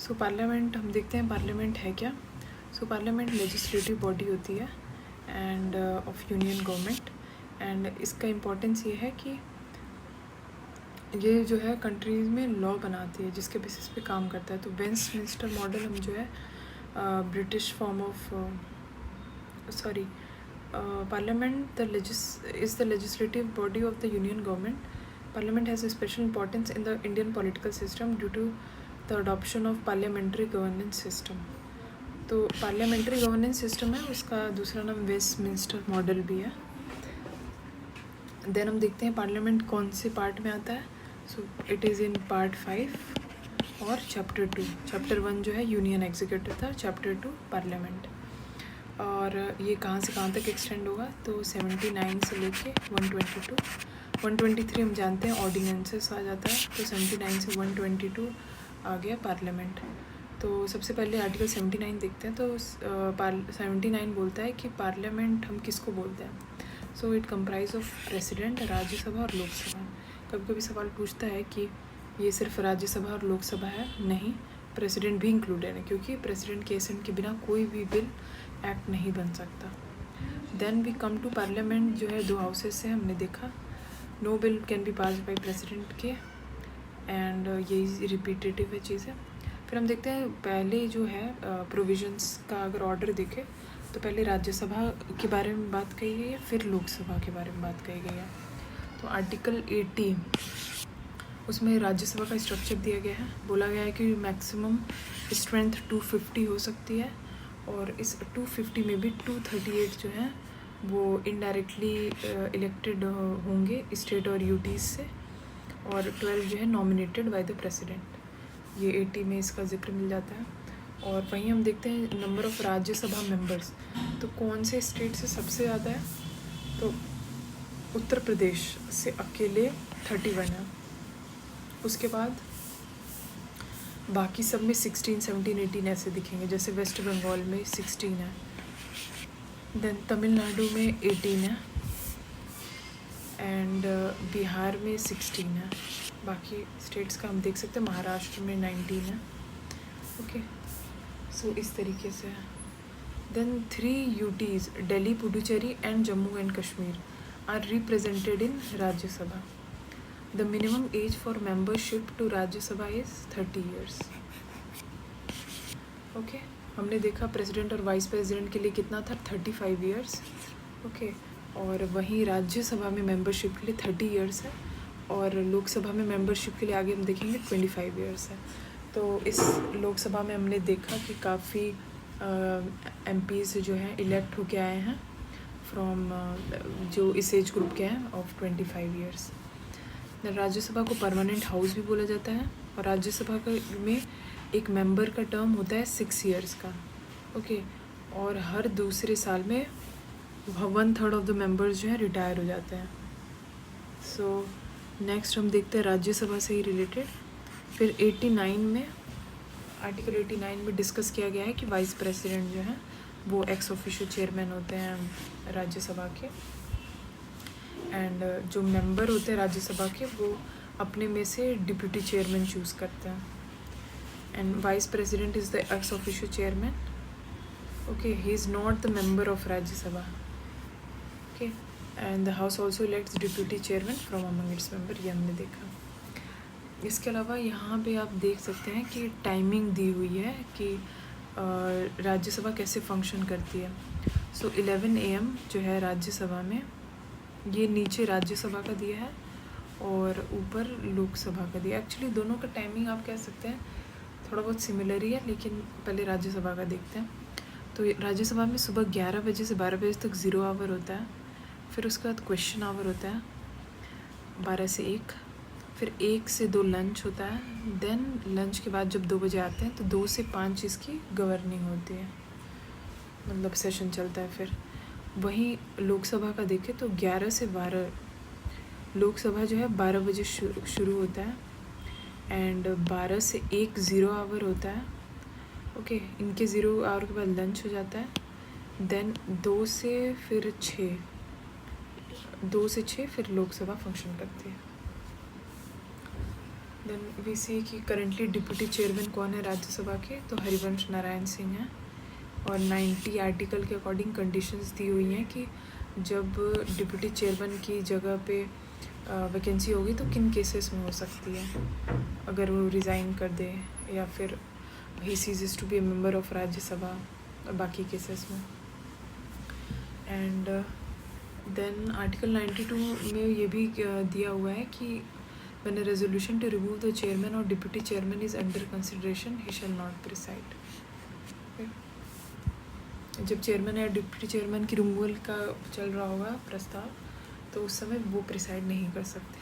So parliament हम देखते हैं पार्लियामेंट है क्या। सो पार्लियामेंट लेजिस्लेटिव बॉडी होती है end of union government. And इसका इम्पोर्टेंस ये है कि ये जो है कंट्रीज़ में लॉ बनाती है जिसके बेसिस पे काम करता है। तो वेस्टमिंस्टर मॉडल हम जो है British form of Parliament is the legislative body of the Union government. Parliament has a special importance in the Indian political system due to the adoption of parliamentary governance system. तो parliamentary governance system है, उसका दूसरा नाम Westminster model भी है। Then हम देखते हैं पार्लियामेंट कौन से पार्ट में आता है। So it is in part 5 और चैप्टर 2। चैप्टर 1 जो है यूनियन एग्जीक्यूटिव था, चैप्टर 2 पार्लियामेंट। और ये कहाँ से कहाँ तक एक्सटेंड होगा, तो 79 से लेके 122। 123 हम जानते हैं ऑर्डिनेंसेस आ जाता है, तो 79 से 122 आ गया पार्लियामेंट। तो सबसे पहले आर्टिकल 79 देखते हैं। तो 79 बोलता है कि पार्लियामेंट हम किसको बोलते हैं। So it comprise of president, Rajya Sabha और लोकसभा। कभी कभी सवाल पूछता है कि ये सिर्फ राज्यसभा और लोकसभा है, नहीं, प्रेसिडेंट भी इंक्लूडेड है, क्योंकि प्रेसिडेंट के एसेंट के बिना कोई भी बिल एक्ट नहीं बन सकता। Then we come to parliament, जो है 2 हाउसेस से हमने देखा। No bill can be pass by president के, एंड यही रिपीटेटिव है चीज़ें। फिर हम देखते हैं पहले जो है प्रोविजंस का अगर ऑर्डर देखें तो पहले राज्यसभा के बारे में बात कही गई है, फिर लोकसभा के बारे में बात कही गई है। तो आर्टिकल 80 उसमें राज्यसभा का स्ट्रक्चर दिया गया है। बोला गया है कि मैक्सिमम स्ट्रेंथ 250 हो सकती है, और इस 250 में भी 238 जो हैं वो इनडायरेक्टली इलेक्टेड होंगे स्टेट और यूटीज़ से, और 12 जो है नॉमिनेटेड बाय द प्रेसिडेंट। ये 80 में इसका जिक्र मिल जाता है। और वहीं हम देखते हैं नंबर ऑफ़ राज्यसभा मेंबर्स, तो कौन से स्टेट से सबसे ज़्यादा है, तो उत्तर प्रदेश से अकेले 31 है। उसके बाद बाकी सब में 16, 17, 18 ऐसे दिखेंगे, जैसे वेस्ट बंगाल में 16 है, देन तमिलनाडु में 18 है, एंड बिहार में 16 है। बाकी स्टेट्स का हम देख सकते हैं, महाराष्ट्र में 19 है। ओके, सो इस तरीके से है। Then 3 UTs Delhi, Puducherry and Jammu and Kashmir are represented in Rajya Sabha. The minimum age for membership to Rajya Sabha is 30 years. Okay, हमने देखा प्रेसिडेंट और वाइस प्रेसिडेंट के लिए कितना था, 35 ईयर्स। ओके, और वहीं राज्यसभा में मेंबरशिप के लिए 30 ईयर्स है, और लोकसभा में मेंबरशिप के लिए आगे हम देखेंगे 25 ईयर्स है। तो इस लोकसभा में हमने देखा कि काफ़ी MPs जो हैं इलेक्ट होके आए हैं फ्रॉम जो इस एज ग्रुप के हैं ऑफ 25 ईयर्स। राज्यसभा को परमानेंट हाउस भी बोला जाता है, और राज्यसभा में एक मेंबर का टर्म होता है 6 ईयर्स का। ओके, और हर दूसरे साल में 1/3 ऑफ द मेंबर्स जो है रिटायर हो जाते हैं। सो नेक्स्ट हम देखते हैं राज्यसभा से ही रिलेटेड। फिर 89 में आर्टिकल 89 में डिस्कस किया गया है कि वाइस प्रेसिडेंट जो है वो एक्स ऑफिशियो चेयरमैन होते हैं राज्यसभा के, एंड जो मेंबर होते हैं राज्यसभा के वो अपने में से डिप्यूटी चेयरमैन चूज़ करते हैं, and vice president is the ex officio chairman. Okay, he is not the member of Rajya Sabha. Okay, and the house also elects deputy chairman from among its member, ये हमने देखा। इसके अलावा यहाँ पे आप देख सकते हैं कि टाइमिंग दी हुई है कि राज्यसभा कैसे फंक्शन करती है। सो 11 AM जो है राज्यसभा में, ये नीचे राज्यसभा का दिया है और ऊपर लोकसभा का दिया। एक्चुअली दोनों का टाइमिंग आप कह सकते हैं थोड़ा बहुत सिमिलर ही है, लेकिन पहले राज्यसभा का देखते हैं। तो राज्यसभा में सुबह 11 बजे से 12 बजे तक 0 आवर होता है, फिर उसके बाद क्वेश्चन आवर होता है 12 से 1, फिर 1 से 2 लंच होता है, देन लंच के बाद जब 2 बजे आते हैं तो 2 से 5 इसकी गवर्निंग होती है, मतलब सेशन चलता है। फिर वहीं लोकसभा का देखें तो 11 से 12 लोकसभा जो है 12 बजे शुरू होता है, एंड 12 से 1 0 आवर होता है। ओके, इनके 0 आवर के बाद लंच हो जाता है, देन 2 से फिर 6, 2 से 6 फिर लोकसभा फंक्शन करती है। देन वी सी कि करंटली डिप्टी चेयरमैन कौन है राज्यसभा के, तो हरिवंश नारायण सिंह हैं। और 90 आर्टिकल के अकॉर्डिंग कंडीशंस दी हुई हैं कि जब डिप्टी चेयरमैन की जगह पे वैकेंसी होगी तो किन केसेस में हो सकती है, अगर वो रिज़ाइन कर दे या फिर he ceases to be a member of Rajya Sabha, बाकी केसेस में। एंड देन आर्टिकल 92 में ये भी दिया हुआ है कि when a resolution to remove the chairman और deputy chairman is under consideration he shall not preside. जब चेयरमैन या डिप्टी चेयरमैन की रिमूवल का चल रहा होगा प्रस्ताव, तो उस समय वो प्रिसाइड नहीं कर सकते।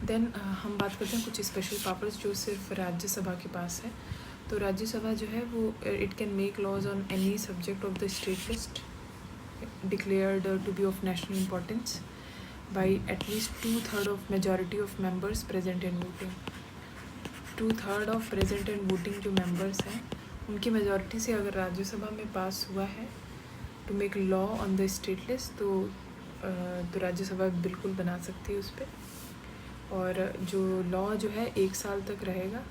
देन हम बात करते हैं कुछ स्पेशल पावर्स जो सिर्फ राज्यसभा के पास है। तो राज्यसभा जो है वो it can make laws on any subject of the state list declared to be of national importance by at least 2/3 of majority of members present and voting। 2/3 of present and voting जो members हैं उनकी majority से अगर राज्यसभा में pass हुआ है to make law on the state list, तो राज्यसभा बिल्कुल बना सकती है उस पर। और जो लॉ जो है 1 साल तक रहेगा,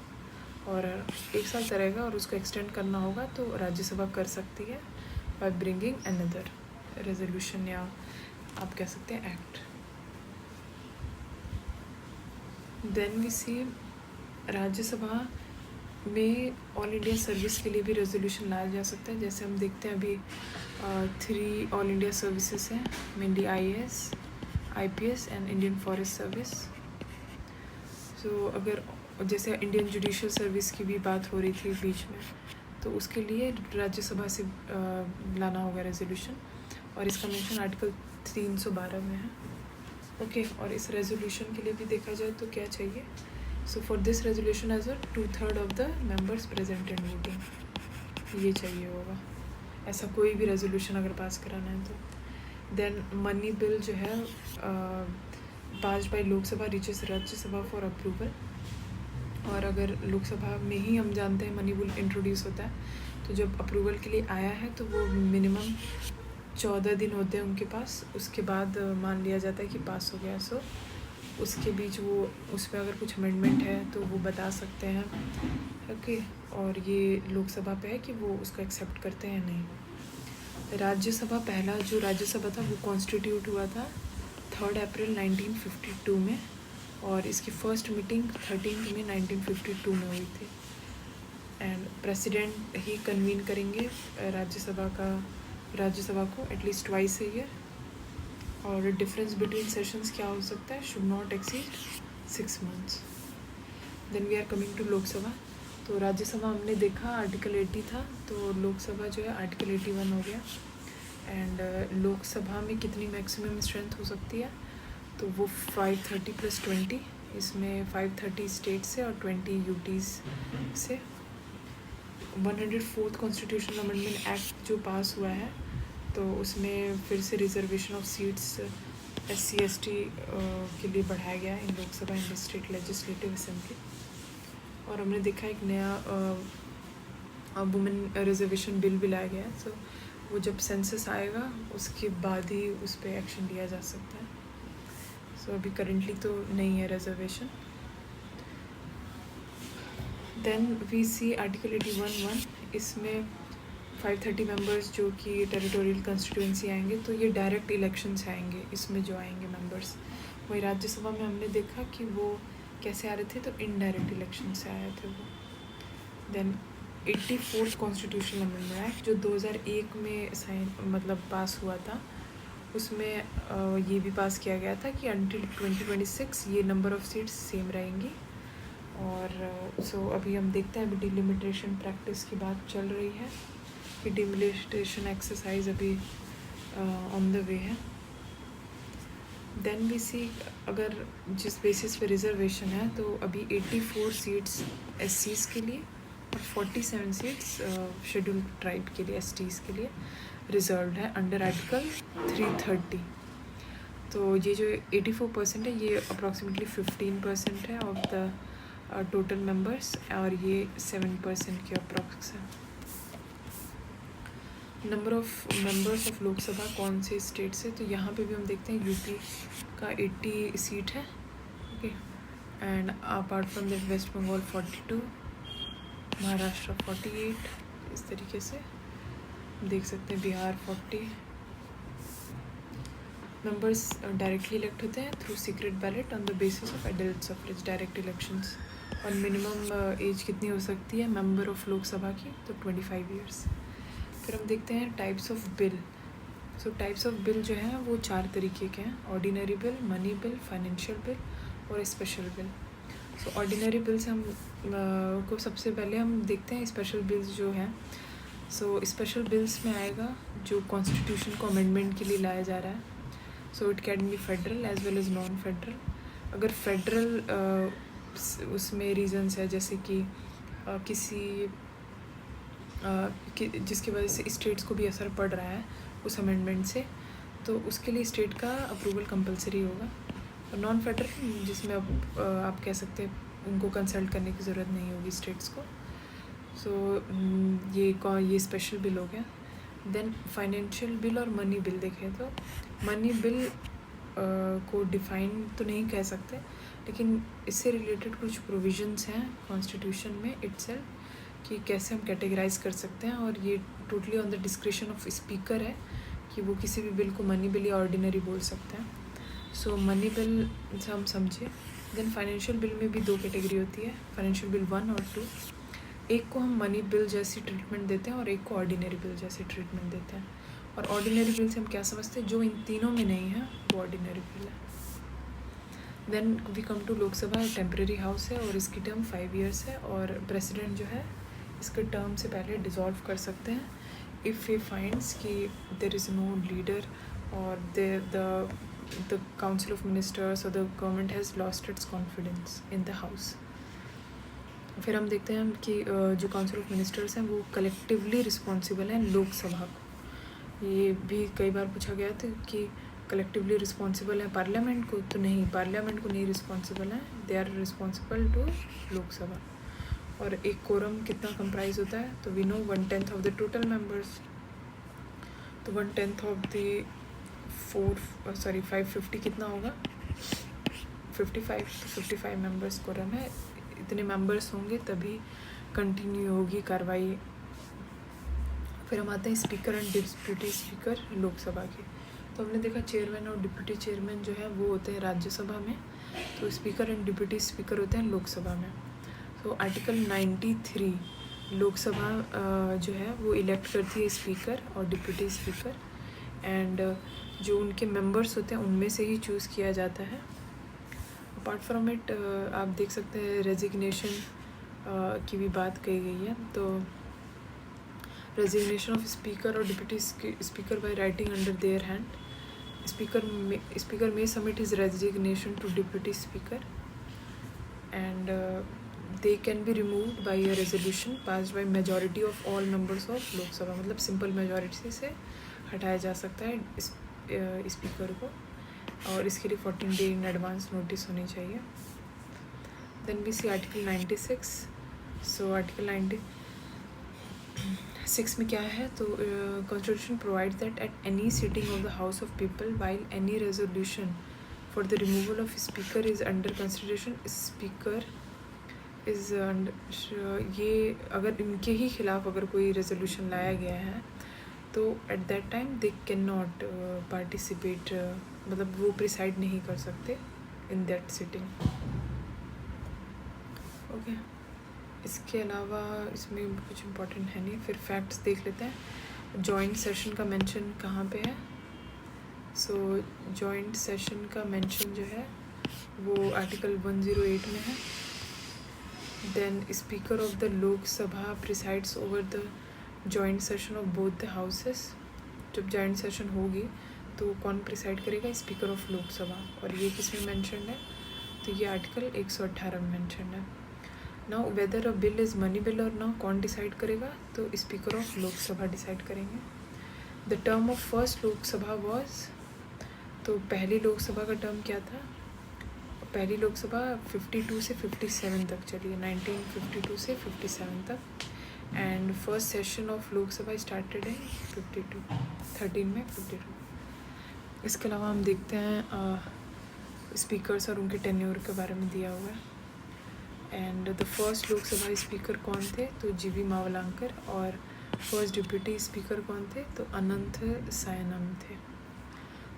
और 1 साल तक रहेगा और उसको एक्सटेंड करना होगा तो राज्यसभा कर सकती है बाय ब्रिंगिंग अनदर रेजोल्यूशन, या आप कह सकते हैं एक्ट। देन वी सी राज्यसभा में ऑल इंडिया सर्विस के लिए भी रेजोल्यूशन लाया जा सकता है। जैसे हम देखते हैं अभी 3 ऑल इंडिया सर्विसेज हैं, mainly IAS, IPS and Indian forest service. So अगर जैसे इंडियन जुडिशियल सर्विस की भी बात हो रही थी बीच में, तो उसके लिए राज्यसभा से लाना होगा रेजोल्यूशन, और इसका मेंशन आर्टिकल 312 में है। ओके, और इस रेजोल्यूशन के लिए भी देखा जाए तो क्या चाहिए, so for this resolution as a 2/3 of the members present and voting, ये चाहिए होगा ऐसा कोई भी रेजोल्यूशन अगर पास कराना है तो। देन मनी बिल जो है pass by Lok Sabha reaches Rajya Sabha for approval, और अगर लोकसभा में ही हम जानते हैं मनी बिल इंट्रोड्यूस होता है, तो जब अप्रूवल के लिए आया है तो वो मिनिमम 14 दिन होते हैं उनके पास, उसके बाद मान लिया जाता है कि पास हो गया। सो उसके बीच वो उस पर अगर कुछ अमेंडमेंट है तो वो बता सकते हैं। ओके, और ये लोकसभा पे है कि वो उसको एक्सेप्ट करते हैं या नहीं। राज्यसभा, पहला जो राज्यसभा था वो कॉन्स्टिट्यूट हुआ था 3 अप्रैल 1952 में, और इसकी फर्स्ट मीटिंग 13 मई 1952 में हुई थी। एंड प्रेसिडेंट ही कन्वीन करेंगे राज्यसभा को एटलीस्ट ट्वाइस ए ईयर। और डिफरेंस बिटवीन सेशंस क्या हो सकता है, should not exceed 6 months। Then we are coming to Lok Sabha. तो राज्यसभा हमने देखा आर्टिकल 80 था, तो लोकसभा जो है आर्टिकल 81 हो गया। एंड लोकसभा में कितनी मैक्सिमम स्ट्रेंथ हो सकती है, तो वो 530 + 20, इसमें 530 स्टेट से और 20 UTs से। 104th कॉन्स्टिट्यूशनल अमेंडमेंट एक्ट जो पास हुआ है, तो उसमें फिर से reservation of seats SC ST के लिए बढ़ाया गया in Lok Sabha and state legislative assembly. और हमने देखा एक नया वुमेन रिजर्वेशन बिल भी लाया गया है। सो वो जब सेंसस आएगा उसके बाद ही उस पर एक्शन लिया जा सकता है। सो अभी करेंटली तो नहीं है reservation. Then we see article 81(1), इसमें 530 मेंबर्स जो कि टेरिटोरियल कंस्टिट्यूंसी आएंगे, तो ये डायरेक्ट इलेक्शन से आएंगे इसमें जो आएंगे मेंबर्स। वही राज्यसभा में हमने देखा कि वो कैसे आ रहे थे, तो इनडायरेक्ट इलेक्शन से आए थे वो। Then 84th constitutional amendment act जो 2001 में पास हुआ था, उसमें ये भी पास किया गया था कि अंटिल 2026 ये नंबर ऑफ़ सीट्स सेम रहेंगी। और सो अभी हम देखते हैं, अभी डिलिमिटेशन प्रैक्टिस की बात चल रही है कि डिलिमिटेशन एक्सरसाइज अभी ऑन द वे है। देन वी सी अगर जिस बेसिस पे रिजर्वेशन है, तो अभी 84 सीट्स SCs के लिए और 47 सीट्स शेड्यूल्ड ट्राइब के लिए, STs के लिए रिजर्व्ड है अंडर आर्टिकल 330। तो ये जो 84% है, ये अप्रॉक्सीमेटली 15% है ऑफ द टोटल मेंबर्स, और ये 7% के अप्रॉक्स है। Number of members of Lok Sabha कौन से स्टेट से, तो यहाँ पे भी हम देखते हैं यूपी का 80 सीट है। Okay, and apart from that West Bengal 42, Maharashtra 48, इस तरीके से देख सकते हैं। बिहार 40 मेंबर्स डायरेक्टली इलेक्ट होते हैं through secret ballot on the basis of adult suffrage, direct elections. और मिनिमम एज कितनी हो सकती है मेंबर ऑफ लोकसभा की, तो 25 ईयर्स। फिर हम देखते हैं types of bill. So types of bill जो है वो 4 तरीके के हैं, ordinary bill, money bill, financial bill और स्पेशल बिल। सो ऑर्डिनरी बिल्स हम को सबसे पहले हम देखते हैं स्पेशल बिल्स जो हैं। सो स्पेशल बिल्स में आएगा जो कॉन्स्टिट्यूशन को अमेंडमेंट के लिए लाया जा रहा है। So it can be federal as well as non federal. अगर फेडरल उसमें रीजंस है जैसे कि किसी जिसकी वजह से स्टेट्स को भी असर पड़ रहा है उस अमेंडमेंट से, तो उसके लिए स्टेट का अप्रूवल कंपलसरी होगा। और नॉन फेडरल जिसमें आप कह सकते हैं उनको कंसल्ट करने की ज़रूरत नहीं होगी स्टेट्स को। सो ये स्पेशल बिल हो गया। देन फाइनेंशियल बिल और मनी बिल देखें तो मनी बिल को डिफ़ाइन तो नहीं कह सकते, लेकिन इससे रिलेटेड कुछ प्रोविजंस हैं कॉन्स्टिट्यूशन में इटसेल्फ कि कैसे हम कैटेगराइज कर सकते हैं, और ये totally on the discretion of speaker है कि वो किसी भी बिल को मनी बिल या ऑर्डिनरी बोल सकते हैं। सो मनी बिल से हम समझे। देन फाइनेंशियल बिल में भी 2 कैटेगरी होती है, फाइनेंशियल बिल 1 और 2। एक को हम मनी बिल जैसी ट्रीटमेंट देते हैं और एक को ऑर्डिनरी बिल जैसी ट्रीटमेंट देते हैं। और ऑर्डिनरी बिल से हम क्या समझते हैं, जो इन तीनों में नहीं है वो ऑर्डिनरी बिल है। Then we come to Lok Sabha, temporary house है और इसकी टर्म 5 ईयर्स है, और प्रेसिडेंट जो है इसके टर्म से पहले डिसॉल्व कर सकते हैं इफ़ ही फाइंड्स कि देयर इज़ नो लीडर और द काउंसिल ऑफ मिनिस्टर्स और the government has lost its confidence in the house. फिर हम देखते हैं कि जो काउंसिल ऑफ मिनिस्टर्स हैं वो कलेक्टिवली रिस्पॉन्सिबल हैं लोकसभा को। ये भी कई बार पूछा गया था कि कलेक्टिवली रिस्पॉन्सिबल है पार्लियामेंट को, तो नहीं, पार्लियामेंट को नहीं रिस्पॉन्सिबल है, they are responsible to Lok Sabha. और एक कोरम कितना कंप्राइज होता है, तो we know 1/10 of the total members, तो 1/10 ऑफ द 550 कितना होगा 55, तो 55 मेंबर्स कोरम है। इतने मेंबर्स होंगे तभी कंटिन्यू होगी कार्रवाई। फिर हम आते हैं speaker and deputy speaker Lok Sabha के। तो हमने देखा चेयरमैन और डिप्टी चेयरमैन जो है वो होते हैं राज्यसभा में, तो स्पीकर एंड डिप्टी स्पीकर होते हैं लोकसभा में। तो आर्टिकल 93 लोकसभा जो है वो इलेक्ट करती है स्पीकर और डिप्टी स्पीकर, एंड जो उनके मेंबर्स होते हैं उनमें से ही चूज़ किया जाता है। अपार्ट फ्रॉम इट आप देख सकते हैं रेजिग्नेशन की भी बात कही गई है। तो रेजिग्नेशन ऑफ स्पीकर और deputy speaker by writing under their hand, speaker may submit his resignation to deputy speaker and they can be removed by a resolution passed by majority of all members of Lok Sabha। मतलब simple majority से हटाया जा सकता है speaker को, और इसके लिए 14 डे इन एडवांस नोटिस होनी चाहिए। Then we see article 96। So article 96 में क्या है, तो constitution provides that at any sitting of the house of people while any resolution for the removal of speaker is under consideration, speaker is ये अगर इनके ही खिलाफ अगर कोई रेजोल्यूशन लाया गया है तो at that time they can not participate, मतलब वो प्रिसाइड नहीं कर सकते इन दैट सिटिंग। ओके, इसके अलावा इसमें कुछ इम्पोर्टेंट है नहीं। फिर फैक्ट्स देख लेते हैं। जॉइंट सेशन का मेंशन कहाँ पे है, सो जॉइंट सेशन का मेंशन जो है वो आर्टिकल 108 में है। Then speaker of the Lok Sabha presides over the joint session of both the houses. जब जॉइंट सेशन होगी तो कौन प्रिसाइड करेगा, स्पीकर ऑफ लोकसभा, और ये किस में मेंशन है, तो ये आर्टिकल 118 में मेंशन है। Now whether a bill is money bill और ना कौन डिसाइड करेगा, तो स्पीकर ऑफ लोकसभा डिसाइड करेंगे। The term of first Lok Sabha was, तो पहली लोकसभा का टर्म क्या था, पहली लोकसभा 52 से 57 तक चली, 1952 से 57 तक, and first session of Lok Sabha started in 13 में 52। इसके अलावा हम देखते हैं स्पीकर्स और उनके टेन्योर के बारे में दिया हुआ है। And the first Lok Sabha speaker कौन थे? तो जीवी मावलंकर। और फर्स्ट डिप्यूटी स्पीकर कौन थे? तो अनंत सायनम थे।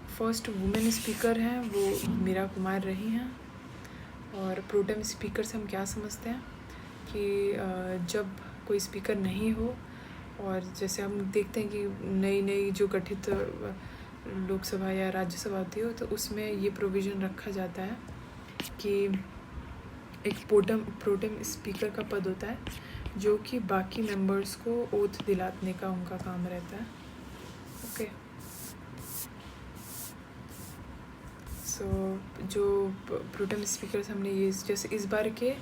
फर्स्ट वुमेन स्पीकर हैं वो मीरा कुमार रही हैं। और प्रोटेम स्पीकर से हम क्या समझते हैं कि जब कोई स्पीकर नहीं हो और जैसे हम देखते हैं कि नई नई जो गठित लोकसभा या राज्यसभा होती हो तो उसमें ये प्रोविज़न रखा जाता है कि एक प्रोटेम स्पीकर का पद होता है जो कि बाकी मेंबर्स को ओथ दिलाने का उनका काम रहता है। ओके, सो जो प्रोटेम स्पीकर्स हमने ये जैसे इस बार के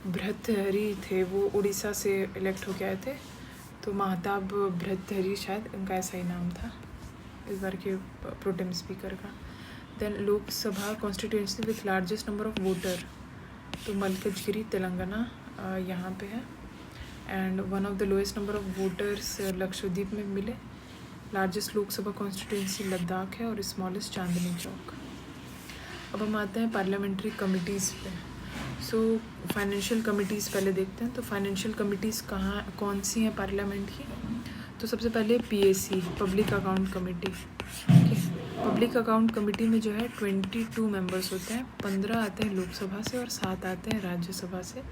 भर्तृहरि थे वो उड़ीसा से इलेक्ट होके आए थे, तो महताब भर्तृहरि शायद उनका ऐसा ही नाम था इस बार के प्रोटेम स्पीकर का। Then Lok Sabha constituency with largest number of voter, तो मलकजगिरी तेलंगाना यहाँ पे है। And one of the lowest number of voters Lakshadweep में मिले। लार्जेस्ट लोकसभा कॉन्स्टिट्यूंसी लद्दाख है और स्मॉलेस्ट चांदनी चौक। अब हम आते हैं पार्लियामेंट्री कमिटीज़ पे। सो फाइनेंशियल कमिटीज़ पहले देखते हैं। तो फाइनेंशियल कमिटीज़ कौन सी हैं पार्लियामेंट की? तो सबसे पहले PAC, public account committee. Public account committee में जो है 22 मेंबर्स होते हैं। 15 आते हैं लोकसभा से और 7 आते हैं राज्यसभा से।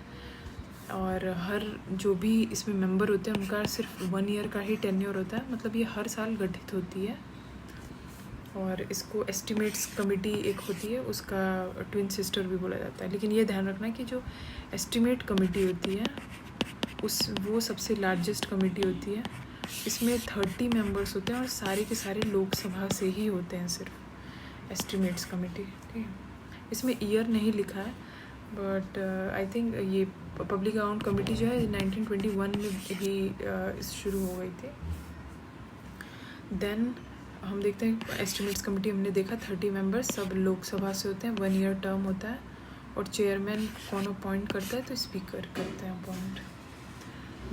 और हर जो भी इसमें मेंबर होते हैं उनका सिर्फ 1 ईयर का ही टेन्योर होता है, मतलब ये हर साल गठित होती है। और इसको एस्टिमेट्स कमेटी एक होती है, उसका ट्विन सिस्टर भी बोला जाता है। लेकिन ये ध्यान रखना कि जो एस्टिमेट कमेटी होती है वो सबसे लार्जेस्ट कमेटी होती है। इसमें 30 मेंबर्स होते हैं और सारे के सारे लोकसभा से ही होते हैं सिर्फ एस्टिमेट्स कमेटी। ठीक है, इसमें ईयर नहीं लिखा है बट आई थिंक ये पब्लिक अकाउंट कमेटी जो है 1921 में ही शुरू हो गई थी। देन हम देखते हैं एस्टिमेट्स कमेटी, हमने देखा 30 मेंबर्स सब लोकसभा से होते हैं, 1 ईयर टर्म होता है। और चेयरमैन कौन अपॉइंट करता है? तो स्पीकर करते हैं appoint.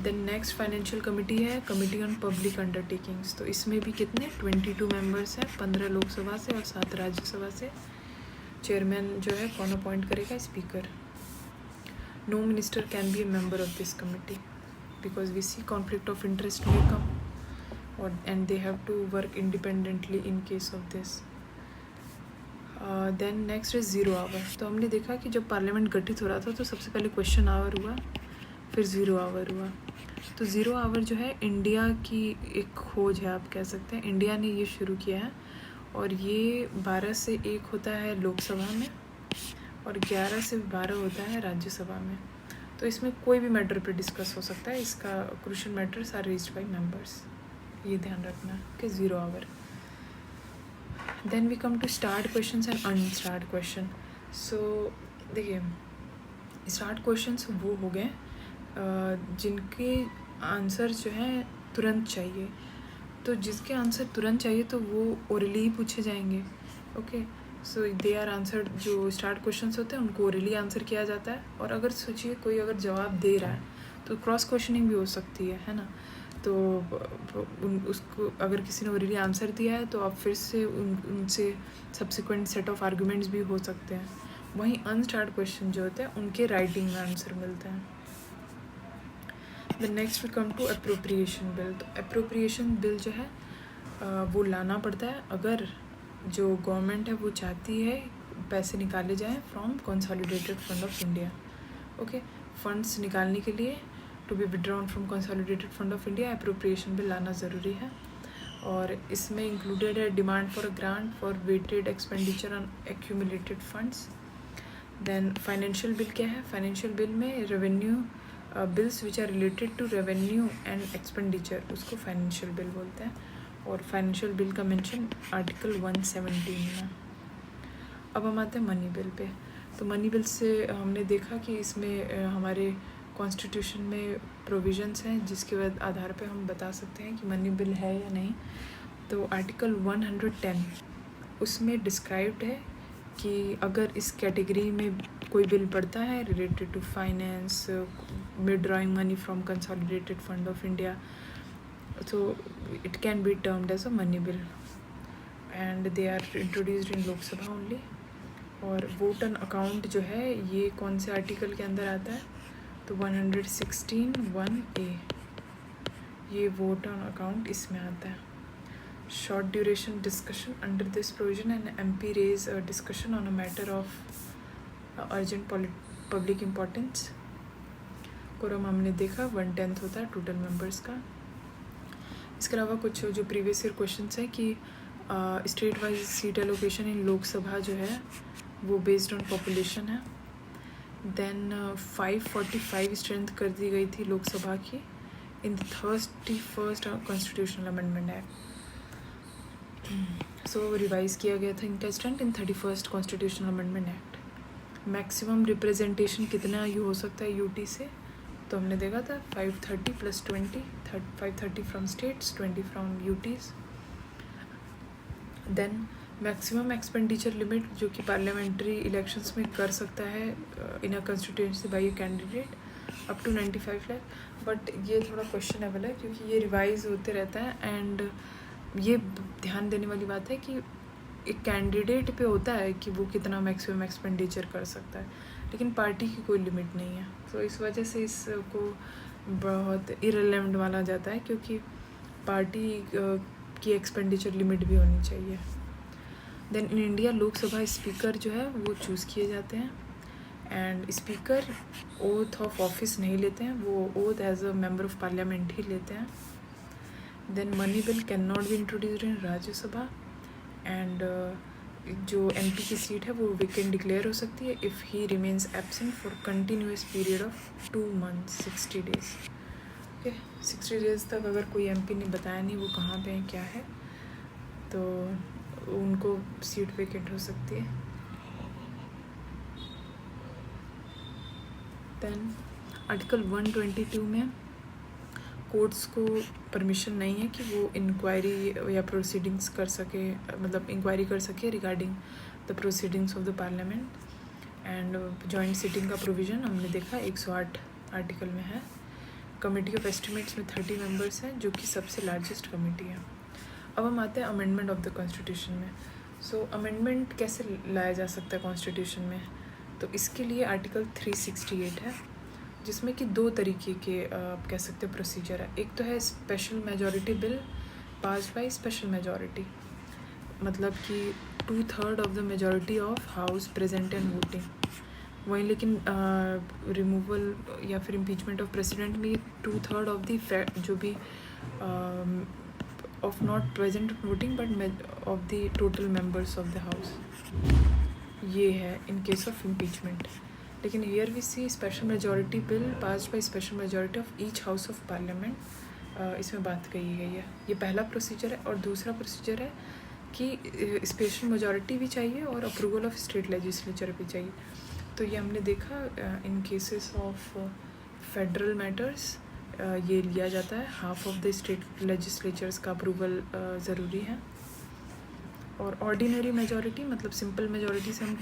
Then next financial committee है कमेटी ऑन पब्लिक अंडरटेकिंग्स। तो इसमें भी कितने 22 मेंबर्स हैं, 15 लोकसभा से और 7 राज्यसभा से। चेयरमैन जो है कौन अपॉइंट करेगा? Speaker. No minister can be a member of this committee because we see conflict of interest may come and they have to work independently in case of this. Then next is 0 hour। तो हमने देखा कि जब parliament गठित हो रहा था तो सबसे पहले क्वेश्चन आवर हुआ, फिर 0 आवर हुआ। तो 0 आवर जो है इंडिया की एक खोज है, आप कह सकते हैं। इंडिया ने ये शुरू किया है और ये 12 से 1 होता है लोकसभा में और 11 से 12 होता है राज्यसभा में। तो इसमें कोई भी मैटर पे डिस्कस हो सकता है। इसका crucial matters are raised by members, ये ध्यान रखना कि 0 hour. Then we come to starred questions and unstarred question. So देखिए, स्टार्ट क्वेश्चंस वो हो गए जिनके आंसर जो है तुरंत चाहिए। तो जिसके आंसर तुरंत चाहिए तो वो ओरली ही पूछे जाएंगे। Okay, so they are answered. जो स्टार्ट क्वेश्चंस होते हैं उनको ओरली आंसर किया जाता है। और अगर सोचिए कोई अगर जवाब दे रहा है तो क्रॉस क्वेश्चनिंग भी हो सकती है ना। तो उसको अगर किसी ने ओरली आंसर दिया है तो आप फिर से उनसे सब्सिक्वेंट सेट ऑफ आर्गुमेंट्स भी हो सकते हैं। वहीं अनस्टार्ट क्वेश्चन जो होते हैं उनके राइटिंग में आंसर मिलता है। The next we come to appropriation bill. तो अप्रोप्रिएशन बिल जो है वो लाना पड़ता है अगर जो गवर्नमेंट है वो चाहती है पैसे निकाले जाएँ from consolidated fund of India. Okay, funds निकालने के लिए to be withdrawn from consolidated fund of India appropriation bill लाना ज़रूरी है। और इसमें इंक्लूडेड है demand for a grant for weighted expenditure on accumulated funds. Then financial bill क्या है? फाइनेंशियल बिल में revenue bills which are related to revenue and expenditure, उसको फाइनेंशियल बिल बोलते हैं। और फाइनेंशियल बिल का मेंशन आर्टिकल 117 में। अब हम आते हैं मनी बिल पे। तो मनी बिल से हमने देखा कि इसमें हमारे कॉन्स्टिट्यूशन में प्रोविजंस हैं जिसके आधार पे हम बता सकते हैं कि मनी बिल है या नहीं। तो आर्टिकल 110 उसमें डिस्क्राइब्ड है कि अगर इस कैटेगरी में कोई बिल पड़ता है related to finance, withdrawing money from consolidated fund of India, तो it can be termed as a money bill and they are introduced in Lok Sabha only. और वोट ऑन अकाउंट जो है ये कौन से आर्टिकल के अंदर आता है? तो 116(1)(a) ये वोट ऑन अकाउंट इसमें आता है। Short duration discussion under this provision and MP raise discussion on a matter of urgent public importance. Quorum हमने देखा 1/10 होता है टोटल मेंबर्स का। इसके अलावा कुछ जो प्रीवियस ईयर क्वेश्चंस है कि state wise seat allocation in Lok Sabha जो है वो बेस्ड ऑन पॉपुलेशन है। देन 545 स्ट्रेंथ कर दी गई थी लोकसभा की in the 31st constitutional amendment act. So revise किया गया था इनका strength in 31st constitutional amendment act. Maximum representation कितना ये हो सकता है यूटी से, तो हमने देखा था 530 + 20, 530 from states, 20 from UTs. Then maximum expenditure limit जो कि पार्लियामेंट्री इलेक्शंस में कर सकता है in a constituency by a candidate up to 95 lakh. But ये थोड़ा क्वेश्चनेबल है क्योंकि ये रिवाइज होते रहता है एंड ये ध्यान देने वाली बात है कि एक कैंडिडेट पे होता है कि वो कितना मैक्सिमम एक्सपेंडिचर कर सकता है, लेकिन पार्टी की कोई लिमिट नहीं है। तो इस वजह से इसको बहुत इरेलेवेंट माना जाता है क्योंकि पार्टी की एक्सपेंडिचर लिमिट भी होनी चाहिए। Then in India Lok Sabha speaker जो है वो चूज़ किए जाते हैं and speaker oath of office नहीं लेते हैं, वो oath as a member of parliament ही लेते हैं। Then money bill can not be introduced in Rajya Sabha and जो MP की सीट है वो वेकेंट डिक्लेयर हो सकती है if he remains absent for continuous period of 2 months 60 days। Okay, 60 days तक अगर कोई MP ने बताया नहीं वो कहाँ पे है क्या है तो उनको सीट वेकेंट हो सकती है। देन आर्टिकल 122 में कोर्ट्स को परमिशन नहीं है कि वो इंक्वायरी या प्रोसीडिंग्स कर सके, मतलब इंक्वायरी कर सके regarding the proceedings of the parliament and joint sitting का प्रोविज़न हमने देखा 108 आर्टिकल में है। कमेटी ऑफ एस्टिमेट्स में 30 मेंबर्स हैं जो कि सबसे लार्जेस्ट कमेटी है। अब हम आते हैं अमेंडमेंट ऑफ द कॉन्स्टिट्यूशन में। सो अमेंडमेंट कैसे लाया जा सकता है कॉन्स्टिट्यूशन में, तो इसके लिए आर्टिकल 368 है जिसमें कि 2 तरीके के आप कह सकते हैं प्रोसीजर है। एक तो है special majority bill pass by special majority, मतलब कि 2/3 of the majority of house present and voting. वहीं लेकिन रिमूवल या फिर इम्पीचमेंट ऑफ प्रेसिडेंट में 2/3 ऑफ द जो भी of not present voting but of the total members of the house, ये है इन केस ऑफ इम्पीचमेंट। लेकिन here we see special majority bill pass by special majority of each house of parliament, इसमें बात कही गई है। ये पहला प्रोसीजर है। और दूसरा प्रोसीजर है कि स्पेशल मेजॉरिटी भी चाहिए और अप्रूवल ऑफ स्टेट लेजिस्लेचर भी चाहिए। तो ये हमने देखा इन केसेस ऑफ फेडरल मैटर्स ये लिया जाता है, half of the state legislatures का अप्रूवल ज़रूरी है। और ऑर्डिनरी मेजॉरिटी मतलब सिंपल मेजॉरिटी से हम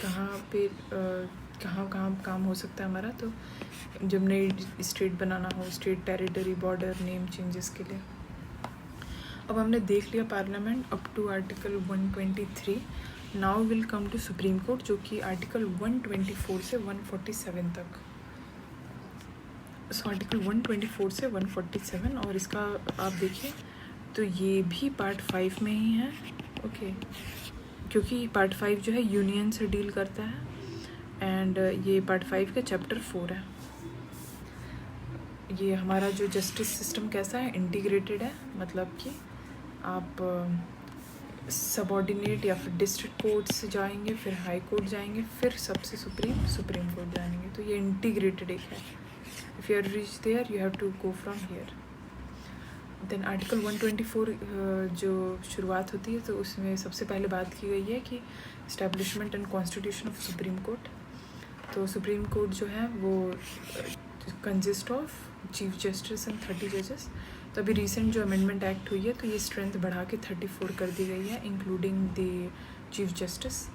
कहाँ काम हो सकता है हमारा, तो जब नई स्टेट बनाना हो, state territory border name changes के लिए। अब हमने देख लिया parliament up to article 123। Now will come to supreme court जो कि आर्टिकल 124 से 147 तक। सो आर्टिकल 124 से 147 और इसका आप देखिए तो ये भी पार्ट 5 में ही है। ओके, क्योंकि पार्ट 5 जो है यूनियन से डील करता है एंड ये पार्ट 5 का चैप्टर 4 है। ये हमारा जो जस्टिस सिस्टम कैसा है, इंटीग्रेटेड है, मतलब कि आप सबऑर्डिनेट या फिर डिस्ट्रिक्ट कोर्ट से जाएंगे, फिर हाई कोर्ट जाएंगे, फिर सबसे सुप्रीम कोर्ट जाएंगे। तो ये इंटीग्रेटेड एक है। If you are reach there you have to go from here. Then article 124 जो शुरुआत होती है तो उसमें सबसे पहले बात की गई है कि establishment and constitution of supreme court. तो सुप्रीम कोर्ट जो है वो consist of chief justice and 30 जजेस। तो अभी रिसेंट जो अमेंडमेंट एक्ट हुई है तो ये स्ट्रेंथ बढ़ा के 34 कर दी गई है इंक्लूडिंग द चीफ जस्टिस।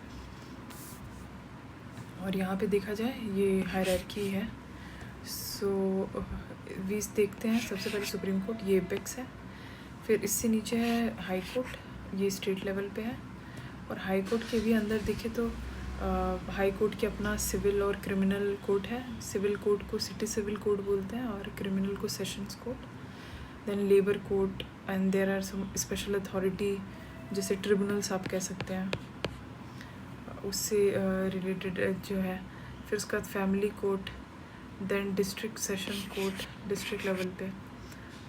और यहाँ पे देखा जाए ये हायरार्की है। सो वी देखते हैं सबसे पहले सुप्रीम कोर्ट, ये एपेक्स है, फिर इससे नीचे है हाई कोर्ट, ये स्टेट लेवल पे है। और हाई कोर्ट के भी अंदर देखे तो हाई कोर्ट के अपना सिविल और क्रिमिनल कोर्ट है। सिविल कोर्ट को सिटी सिविल कोर्ट बोलते हैं और क्रिमिनल को sessions court. Then labour court and there are some special authority जैसे ट्रिब्यूनल्स आप कह सकते हैं, उससे रिलेटेड जो है। फिर उसके बाद family court, then district session court district level पे।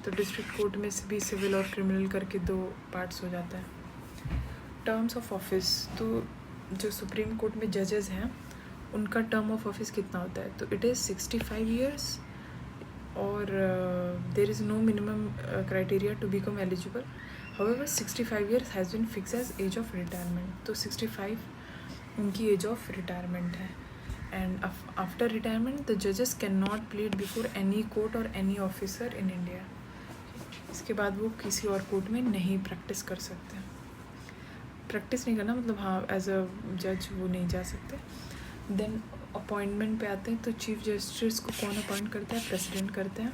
तो डिस्ट्रिक्ट कोर्ट में से भी सिविल और क्रिमिनल करके 2 पार्ट्स हो जाता है। टर्म्स ऑफ ऑफिस, तो जो सुप्रीम कोर्ट में जजेस हैं उनका टर्म ऑफ ऑफिस कितना होता है, तो इट इज़ 65 ईयर्स और there is no minimum criteria to become eligible. However 65 years has been fix as age of retirement. तो 65 उनकी एज ऑफ रिटायरमेंट है। एंड आफ्टर रिटायरमेंट द जजेस can not plead before any court और any officer in India. इसके बाद वो किसी और कोर्ट में नहीं प्रैक्टिस कर सकते। प्रैक्टिस नहीं करना मतलब हाँ एज अ जज वो नहीं जा सकते। देन अपॉइंटमेंट पे आते हैं, तो चीफ जस्टिस को कौन अपॉइंट करता है, प्रेसिडेंट करते हैं।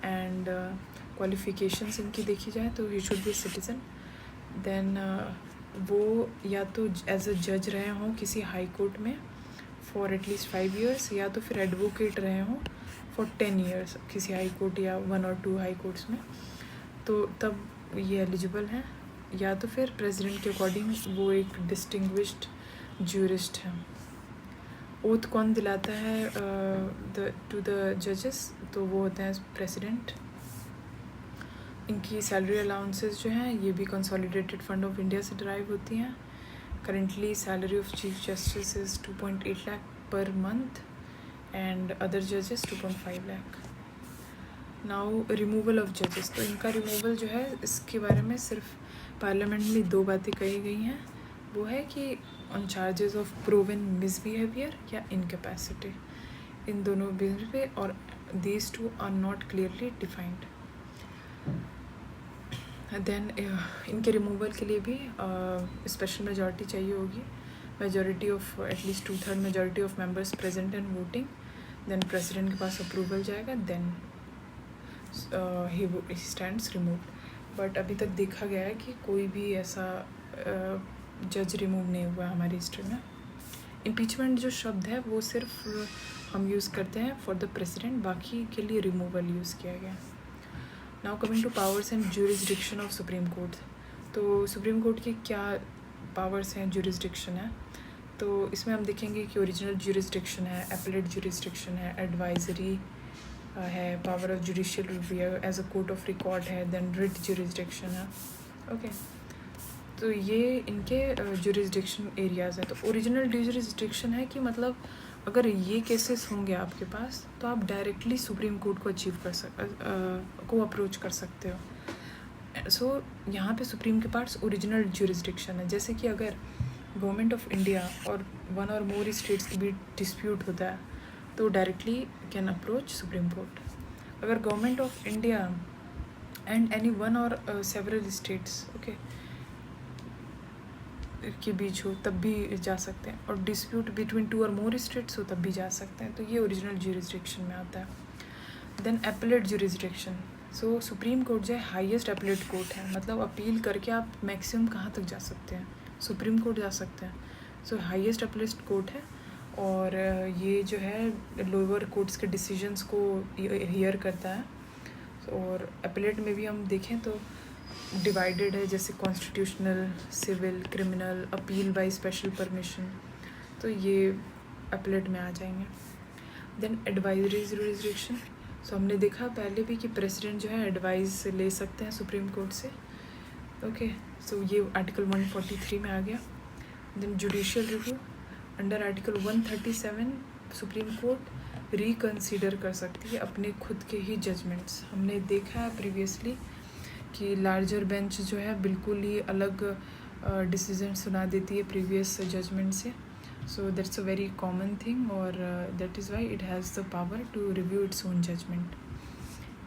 एंड क्वालिफिकेशंस इनकी देखी जाए तो ही शुड बी सिटीज़न। देन वो या तो एज अ जज रहे हों किसी हाई कोर्ट में फॉर एटलीस्ट 5 ईयर्स, या तो फिर एडवोकेट रहे हों फॉर 10 ईयर्स किसी हाई कोर्ट या 1 और 2 हाई कोर्ट्स में, तो तब ये एलिजिबल हैं। या तो फिर प्रेसिडेंट के अकॉर्डिंग वो एक डिस्टिंग्विश्ड ज्यूरिस्ट है। ओथ कौन दिलाता है टू द जजेस, तो वो होते हैं प्रेसिडेंट। इनकी सैलरी अलाउंसेस जो हैं ये भी कंसोलिडेटेड फंड ऑफ इंडिया से ड्राइव होती हैं। Currently salary of chief justice is 2.8 lakh per month and other जजेस 2.5 लाख। नाउ रिमूवल ऑफ जजेस, तो इनका रिमूवल जो है इसके बारे में सिर्फ पार्लियामेंट में 2 बातें कही गई हैं। वो है कि on charges of proven misbehaviour या इनकैपेसिटी, इन दोनों बिल पे, और these 2 are not clearly defined. Then इनके रिमूवल के लिए भी स्पेशल मेजॉरिटी चाहिए होगी, majority of at least 2/3 majority of members present and voting. Then president के पास अप्रूवल जाएगा, then he stands removed. But अभी तक देखा गया है कि कोई भी ऐसा जज रिमूव नहीं हुआ हमारी हिस्ट्री में। इम्पीचमेंट जो शब्द है वो सिर्फ हम यूज़ करते हैं फॉर द प्रेसिडेंट, बाकी के लिए रिमूवल यूज़ किया गया। Now coming two powers and jurisdiction of supreme court, तो सुप्रीम कोर्ट की क्या पावर्स हैं, ज्यूरिसडिक्शन है। तो इसमें हम देखेंगे कि ओरिजिनल ज्यूरिसडिक्शन है, एपलेट ज्यूरिसडिक्शन है, एडवाइजरी है, power of judicial review as a court of record है, देन रिट ज्यूरिसडिक्शन है। ओके, तो ये इनके ज्यूरिसडिक्शन एरियाज़ हैं। तो ओरिजिनल ज्यूरिसडिक्शन है कि मतलब अगर ये केसेस होंगे आपके पास तो आप डायरेक्टली सुप्रीम कोर्ट को को अप्रोच कर सकते हो। सो यहाँ पे सुप्रीम के पास ओरिजिनल ज्यूरिसडिक्शन है। जैसे कि अगर गवर्नमेंट ऑफ इंडिया और 1 और मोर स्टेट्स के बीच डिस्प्यूट होता है तो directly can approach supreme court. अगर government of India and any 1 और सेवरल स्टेट्स के बीच हो तब भी जा सकते हैं, और dispute between 2 or more states हो तब भी जा सकते हैं। तो ये ओरिजिनल ज्यूरिसडिक्शन में आता है। देन एपलेट ज्यूरिसडिक्शन, सो सुप्रीम कोर्ट जो है हाईएस्ट एपलेट कोर्ट है, मतलब अपील करके आप मैक्सिमम कहाँ तक जा सकते हैं, सुप्रीम कोर्ट जा सकते हैं। सो हाईएस्ट एपलेट कोर्ट है, और ये जो है लोअर कोर्ट्स के डिसीजंस को हियर करता है। और एपलेट में भी हम देखें तो डिवाइडेड है, जैसे constitutional, civil, criminal, appeal by special permission, तो ये एपलेट में आ जाएंगे। देन एडवाइजरी ज्यूरिसडिक्शन, सो हमने देखा पहले भी कि प्रेसिडेंट जो है एडवाइस ले सकते हैं सुप्रीम कोर्ट से। ओके, सो ये आर्टिकल 143 में आ गया। Then judicial review, under article 137 supreme court reconsider कर सकती है अपने खुद के ही जजमेंट्स। हमने देखा है प्रीवियसली कि लार्जर बेंच जो है बिल्कुल ही अलग डिसीजन सुना देती है प्रीवियस जजमेंट से। So that's a very common thing, और that is why it has the power to review its own judgment.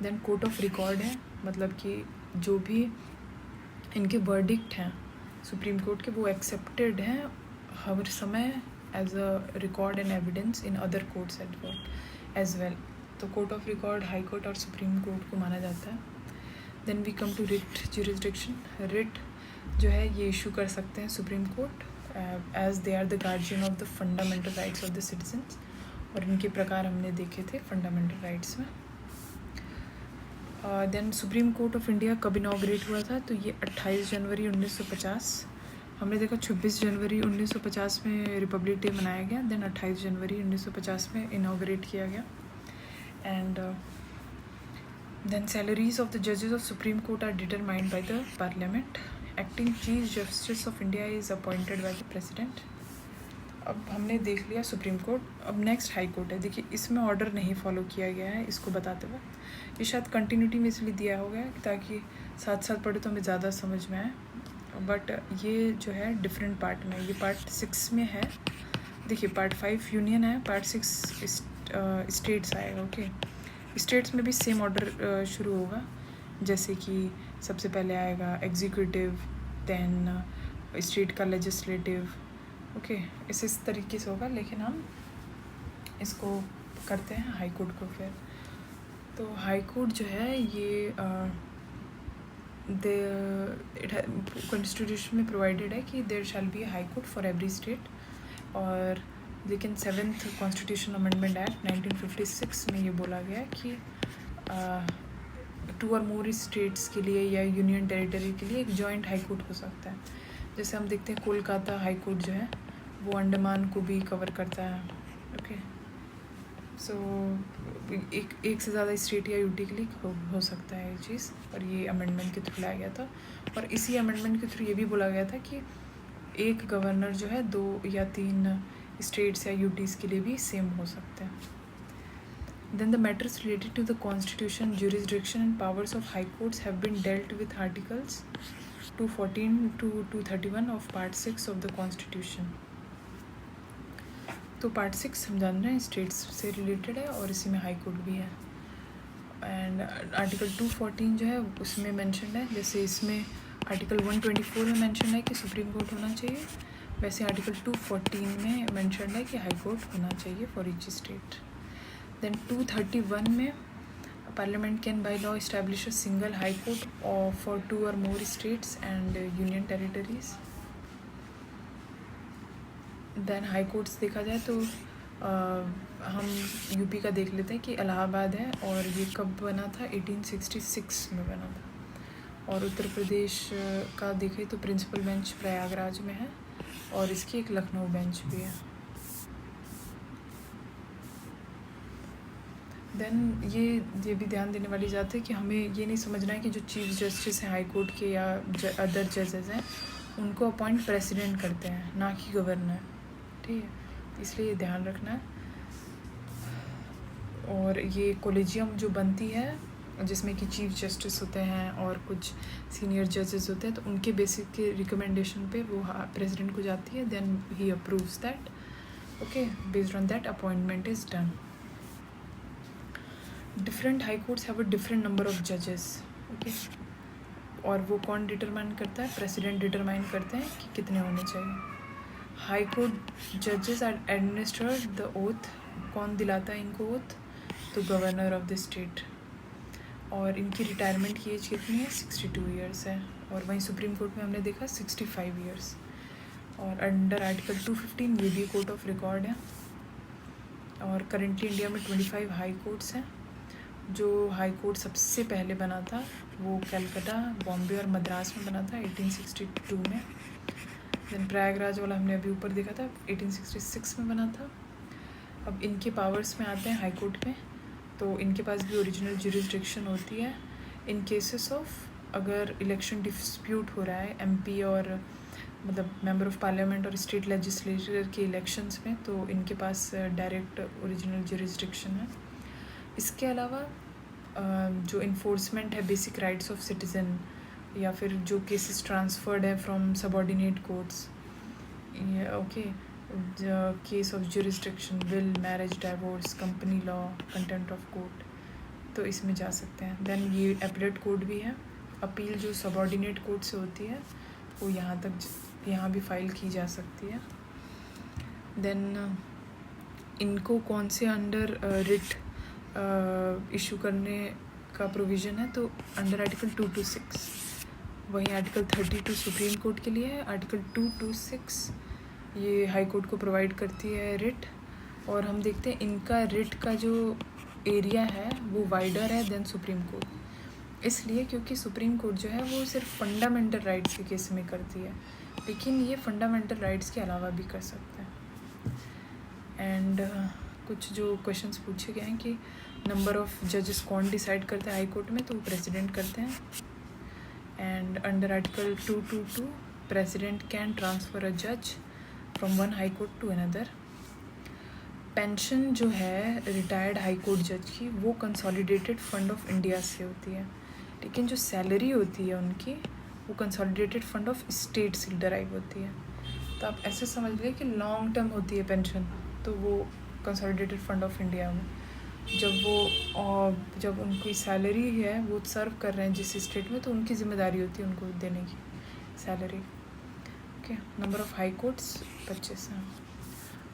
Then court of record है, मतलब कि जो भी इनके वर्डिक्ट हैं सुप्रीम कोर्ट के वो एक्सेप्टेड हैं हर समय as a record and evidence in other courts as well. तो court of record high court और सुप्रीम कोर्ट को माना जाता है। Then we come to writ jurisdiction. Writ जो है ये इशू कर सकते हैं supreme court as they are the guardian of the fundamental rights of the citizens. और इनके प्रकार हमने देखे थे फंडामेंटल राइट्स में। Then supreme court of India कब इनाग्रेट हुआ था, तो ये 28 जनवरी 1950। हमने देखा 26 जनवरी 1950 में रिपब्लिक डे मनाया गया, देन 28 जनवरी 1950 में इनाग्रेट किया गया। And then salaries of the जजेस of supreme court are determined by the parliament. Acting chief justice of India is appointed by the president. अब हमने देख लिया सुप्रीम कोर्ट। अब नेक्स्ट हाई कोर्ट है। देखिए इसमें ऑर्डर नहीं फॉलो किया गया है इसको बताते हुए, ये शायद कंटिन्यूटी में इसलिए दिया हो गया ताकि साथ साथ पढ़े तो हमें ज़्यादा समझ में आए। बट ये जो है डिफरेंट पार्ट में, ये पार्ट 6 में है। देखिए पार्ट 5 यूनियन है, पार्ट 6 स्टेट्स आएगा। ओके, स्टेट्स में भी सेम ऑर्डर शुरू होगा, जैसे कि सबसे पहले आएगा एग्जीक्यूटिव, देन स्टेट का लेजिस्लेटिव। ओके, इस तरीके से होगा, लेकिन हम इसको करते हैं हाई कोर्ट को फिर। तो हाई कोर्ट जो है ये कॉन्स्टिट्यूशन में प्रोवाइडेड है कि there shall be high court for every state. और लेकिन 7th कॉन्स्टिट्यूशन अमेंडमेंट एक्ट 1956 में ये बोला गया कि 2 और मोर स्टेट्स के लिए या यूनियन टेरिटरी के लिए एक जॉइंट हाई कोर्ट हो सकता है। जैसे हम देखते हैं कोलकाता हाई कोर्ट जो है वो अंडमान को भी कवर करता है। ओके, सो एक से ज़्यादा स्टेट या यूटी के लिए हो सकता है ये चीज़, और ये अमेंडमेंट के थ्रू लाया गया था। और इसी अमेंडमेंट के थ्रू ये भी बोला गया था कि एक गवर्नर जो है 2 या 3 स्टेट्स या यूटीज़ के लिए भी सेम हो सकते हैं। Then the matters related to the constitution, jurisdiction and powers of high courts have been dealt with articles 214 to 231 of part 6 of the constitution. तो पार्ट 6 हम जान रहे हैं स्टेट्स से रिलेटेड है और इसी में हाई कोर्ट भी है। एंड आर्टिकल 214 जो है उसमें मेंशन है, जैसे इसमें आर्टिकल 124 में मेंशन है कि सुप्रीम कोर्ट होना चाहिए, वैसे आर्टिकल 214 में मेंशन है कि हाई कोर्ट होना चाहिए फॉर ईच स्टेट। देन 231 में parliament can by law establish a single high court for 2 or more states and union territories. Then high courts देखा जाए तो हम यूपी का देख लेते हैं कि इलाहाबाद है, और ये कब बना था, 1866 में बना था। और उत्तर प्रदेश का देखें तो प्रिंसिपल बेंच प्रयागराज में है, और इसकी एक लखनऊ बेंच भी है। देन ये भी ध्यान देने वाली बात है कि हमें ये नहीं समझना है कि जो चीफ जस्टिस हैं हाई कोर्ट के या अदर जजेस हैं उनको अपॉइंट प्रेसिडेंट करते हैं, ना कि गवर्नर। ठीक है, इसलिए ध्यान रखना है। और ये कोलेजियम जो बनती है जिसमें कि चीफ जस्टिस होते हैं और कुछ सीनियर जजेस होते हैं, तो उनके बेसिक के रिकमेंडेशन पे वो प्रेसिडेंट को जाती है, then he approves that. Okay, based on that appointment is done. Different high courts have a different number of जजेस। ओके, और वो कौन डिटरमाइन करता है, प्रेसिडेंट डिटरमाइन करते हैं कि कितने होने चाहिए। हाई कोर्ट जजेस आर एडमिनिस्टर्ड द ओथ, कौन दिलाता है इनको ओथ, तो गवर्नर ऑफ द स्टेट। और इनकी रिटायरमेंट की एज कितनी है, 62 ईयर्स है। और वहीं सुप्रीम कोर्ट में हमने देखा 65 ईयर्स। और अंडर आर्टिकल 215 ये भी कोर्ट ऑफ रिकॉर्ड है। और करेंटली इंडिया में 25 हाई कोर्ट्स हैं। जो हाई कोर्ट सबसे पहले बना था वो कलकत्ता, बॉम्बे और मद्रास में बना था 1862 में। देन प्रयागराज वाला हमने अभी ऊपर देखा था 1866 में बना था। अब इनके पावर्स में आते हैं हाई कोर्ट में, तो इनके पास भी ओरिजिनल जुरिस्डिक्शन होती है इन केसेस ऑफ अगर इलेक्शन डिस्प्यूट हो रहा है एमपी और मतलब मेंबर ऑफ पार्लियामेंट और स्टेट लेजिस्लेचर के इलेक्शंस में, तो इनके पास डायरेक्ट ओरिजिनल जुरिस्डिक्शन है। इसके अलावा जो इन्फोर्समेंट है बेसिक राइट्स ऑफ सिटीज़न, या फिर जो केसेस ट्रांसफर्ड है from subordinate courts, okay, case of jurisdiction, will, marriage, divorce, company law, contempt of court, तो इसमें जा सकते हैं। देन ये अपीलेट कोर्ट भी है, अपील जो सबऑर्डिनेट कोर्ट से होती है वो यहाँ भी फाइल की जा सकती है। देन इनको कौन से अंडर रिट इशू करने का प्रोविज़न है, तो अंडर आर्टिकल 226। वहीं आर्टिकल 32 सुप्रीम कोर्ट के लिए है, आर्टिकल 226 ये हाई कोर्ट को प्रोवाइड करती है रिट। और हम देखते हैं इनका रिट का जो एरिया है वो वाइडर है देन सुप्रीम कोर्ट, इसलिए क्योंकि सुप्रीम कोर्ट जो है वो सिर्फ फंडामेंटल राइट्स के केस में करती है, लेकिन ये फंडामेंटल राइट्स के अलावा भी कर सकते हैं। एंड कुछ जो क्वेश्चंस पूछे गए हैं कि नंबर ऑफ़ जजेस कौन डिसाइड करते हैं हाई कोर्ट में, तो वो प्रेसिडेंट करते हैं। And under article 222 president can transfer a जज from one high court to another. Pension जो है रिटायर्ड हाई कोर्ट जज की वो कंसोलिडेटेड फंड ऑफ इंडिया से होती है, लेकिन जो सैलरी होती है उनकी वो कंसोलिडेटेड फंड ऑफ स्टेट से डराइव होती है। तो आप ऐसे समझ लीजिए कि लॉन्ग टर्म होती है पेंशन, तो वो कंसोलिडेटेड फंड ऑफ इंडिया में जब उनकी सैलरी है वो सर्व कर रहे हैं जिस स्टेट में, तो उनकी जिम्मेदारी होती है उनको देने की salary. Okay, number of high courts 25 हैं।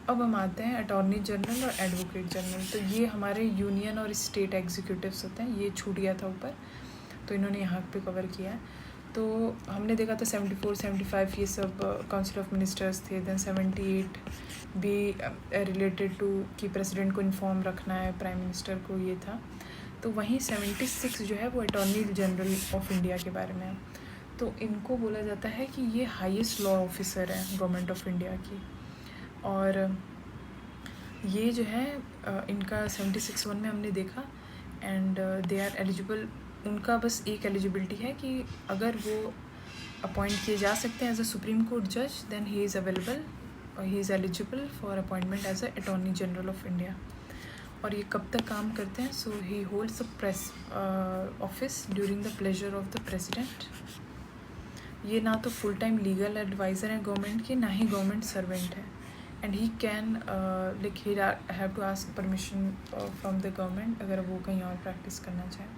अब हम आते हैं अटॉर्नी जनरल और एडवोकेट जनरल। तो ये हमारे यूनियन और स्टेट एग्जीक्यूटिव्स होते हैं, ये छूट गया था ऊपर, तो इन्होंने यहाँ पे कवर किया है। तो हमने देखा था 74, 75 ये सब काउंसिल ऑफ मिनिस्टर्स थे। देन 78 भी रिलेटेड टू कि प्रेसिडेंट को इन्फॉर्म रखना है प्राइम मिनिस्टर को, ये था। तो वहीं 76 जो है वो अटॉर्नी जनरल ऑफ इंडिया के बारे में है। तो इनको बोला जाता है कि ये हाईएस्ट लॉ ऑफिसर है गवर्नमेंट ऑफ इंडिया की। और ये जो है इनका 76(1) में हमने देखा। एंड दे आर एलिजिबल, उनका बस एक एलिजिबिलिटी है कि अगर वो अपॉइंट किए जा सकते हैं एज अ सुप्रीम कोर्ट जज, देन ही इज़ अवेलेबल और he is eligible for appointment as a attorney general of India. और ये कब तक काम करते हैं? So he holds a press office during the pleasure of the president. ये ना तो फुल टाइम लीगल एडवाइज़र हैं गवर्नमेंट के, ना ही गवर्नमेंट सर्वेंट है। And he can like he have to ask permission from the government अगर वो कहीं और प्रैक्टिस करना चाहें।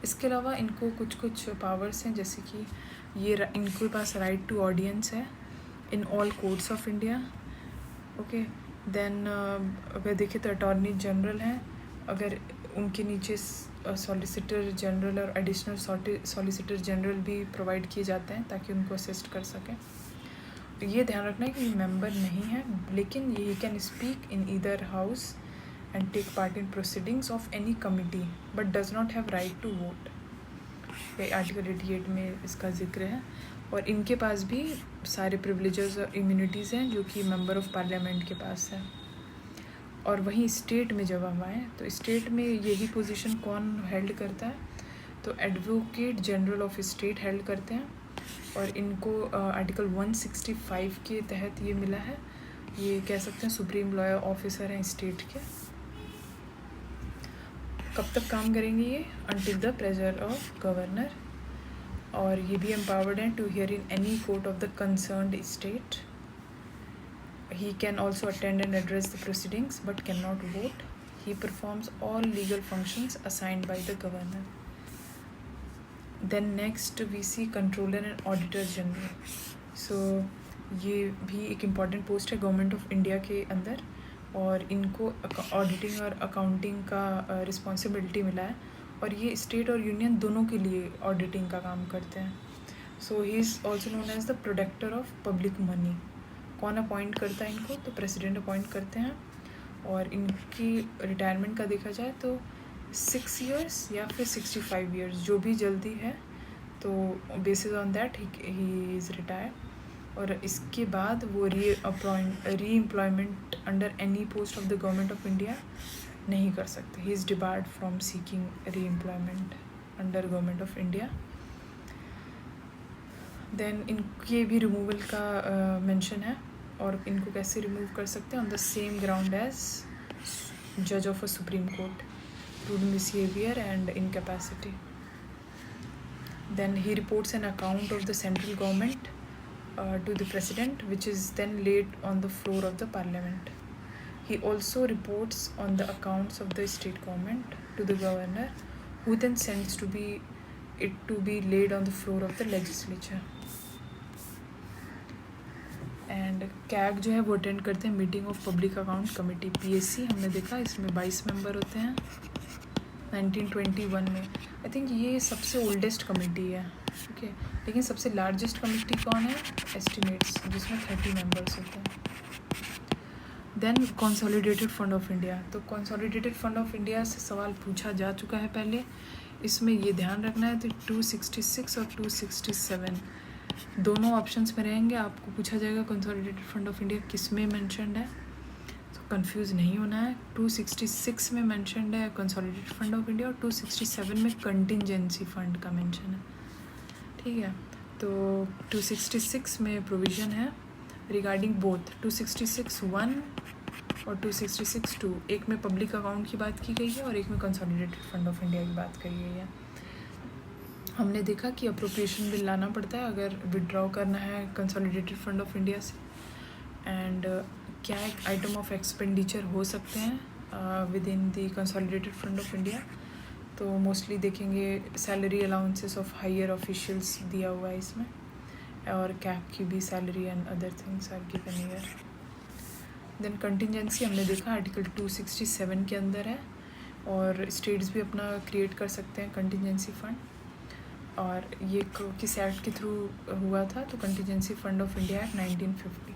इसके अलावा इनको कुछ कुछ पावर्स हैं, जैसे कि ये इनके पास राइट टू ऑडियंस है in all courts of India. Okay, then अगर देखें तो अटॉर्नी जनरल हैं, अगर उनके नीचे सॉलिसिटर जनरल और एडिशनल सॉलिसिटर जनरल भी प्रोवाइड किए जाते हैं ताकि उनको असिस्ट कर सकें। तो ये ध्यान रखना है कि ये मेंबर नहीं है, लेकिन ये can speak in either house and take part in proceedings of any committee but does not have right to vote। ये आर्टिकल 88 में इसका जिक्र है। और इनके पास भी सारे प्रिविलेजेस और इम्यूनिटीज़ हैं जो कि मेंबर ऑफ पार्लियामेंट के पास है। और वहीं स्टेट में जब हम आएँ तो स्टेट में यही पोजीशन कौन हेल्ड करता है? तो advocate general of state held करते हैं। और इनको आर्टिकल 165 के तहत ये मिला है, ये कह सकते हैं सुप्रीम लॉयर ऑफिसर हैं स्टेट के। कब तक काम करेंगे ये? Until the pleasure of governor. और ये भी एम्पावर्ड हैं to hear in any court of the concerned state. He can also attend and address the proceedings but can not vote. He performs all legal functions assigned by the governor. Then next we see controller and auditor general. So ये भी एक important post है government of India के अंदर, और इनको auditing और accounting का रिस्पॉन्सिबिलिटी मिला है। और ये स्टेट और यूनियन दोनों के लिए ऑडिटिंग का काम करते हैं। So he is also known as the protector of public money. कौन अपॉइंट करता है इनको? तो प्रेसिडेंट अपॉइंट करते हैं। और इनकी रिटायरमेंट का देखा जाए तो 6 years या फिर 65 years, जो भी जल्दी है, तो basis on that he is retired. और इसके बाद वो re employment under any post of the government of India नहीं कर सकते। He is debarred from seeking re employment under government of India. Then इनके भी रिमूवल का मेंशन है, और इनको कैसे रिमूव कर सकते हैं? On the same ground as जज of a supreme court, rude misbehaviour and incapacity. Then he reports an account of the central government to the president, which is then laid on the floor of the parliament. He also reports on the accounts of the state government to the governor, who then sends it to be laid on the floor of the legislature. And CAG जो है वो attend करते हैं meeting of public account committee, PAC हमने देखा, इसमें 22 member होते हैं 1921 में। आई थिंक ये सबसे ओल्डेस्ट कमेटी है ओके। लेकिन सबसे लार्जेस्ट कमेटी कौन है? एस्टिमेट्स, जिसमें 30 मेंबर्स होते हैं। Then consolidated fund of India. तो कंसोलिडेटेड फंड ऑफ इंडिया से सवाल पूछा जा चुका है पहले, इसमें ये ध्यान रखना है। तो 266 और 267 दोनों ऑप्शंस में रहेंगे। आपको पूछा जाएगा कंसोलिडेटेड फंड ऑफ इंडिया किस में मैंशनड है, तो कंफ्यूज नहीं होना है। 266 में मैंशनड है कंसोलिडेटेड फंड ऑफ इंडिया और 267 में कंटिजेंसी फंड का मेंशन है, ठीक है। तो 266 में प्रोविज़न है रिगार्डिंग बोथ 266(1) और 266(2). एक में पब्लिक अकाउंट की बात की गई है और एक में कंसोलिडेटेड फंड ऑफ इंडिया की बात करी गई है। हमने देखा कि अप्रोप्रिएशन बिल लाना पड़ता है अगर विड्रॉ करना है कंसोलिडेटेड फंड ऑफ इंडिया से। एंड क्या एक आइटम ऑफ एक्सपेंडिचर हो सकते हैं with in the consolidated fund of India. तो मोस्टली देखेंगे salary allowances of higher officials दिया हुआ है इसमें, और कैप की भी salary and other things are given here. Then contingency हमने देखा आर्टिकल 267 के अंदर है, और स्टेट्स भी अपना क्रिएट कर सकते हैं कंटिजेंसी फंड, और ये किस एक्ट के थ्रू हुआ था? तो contingency fund of India act 1950।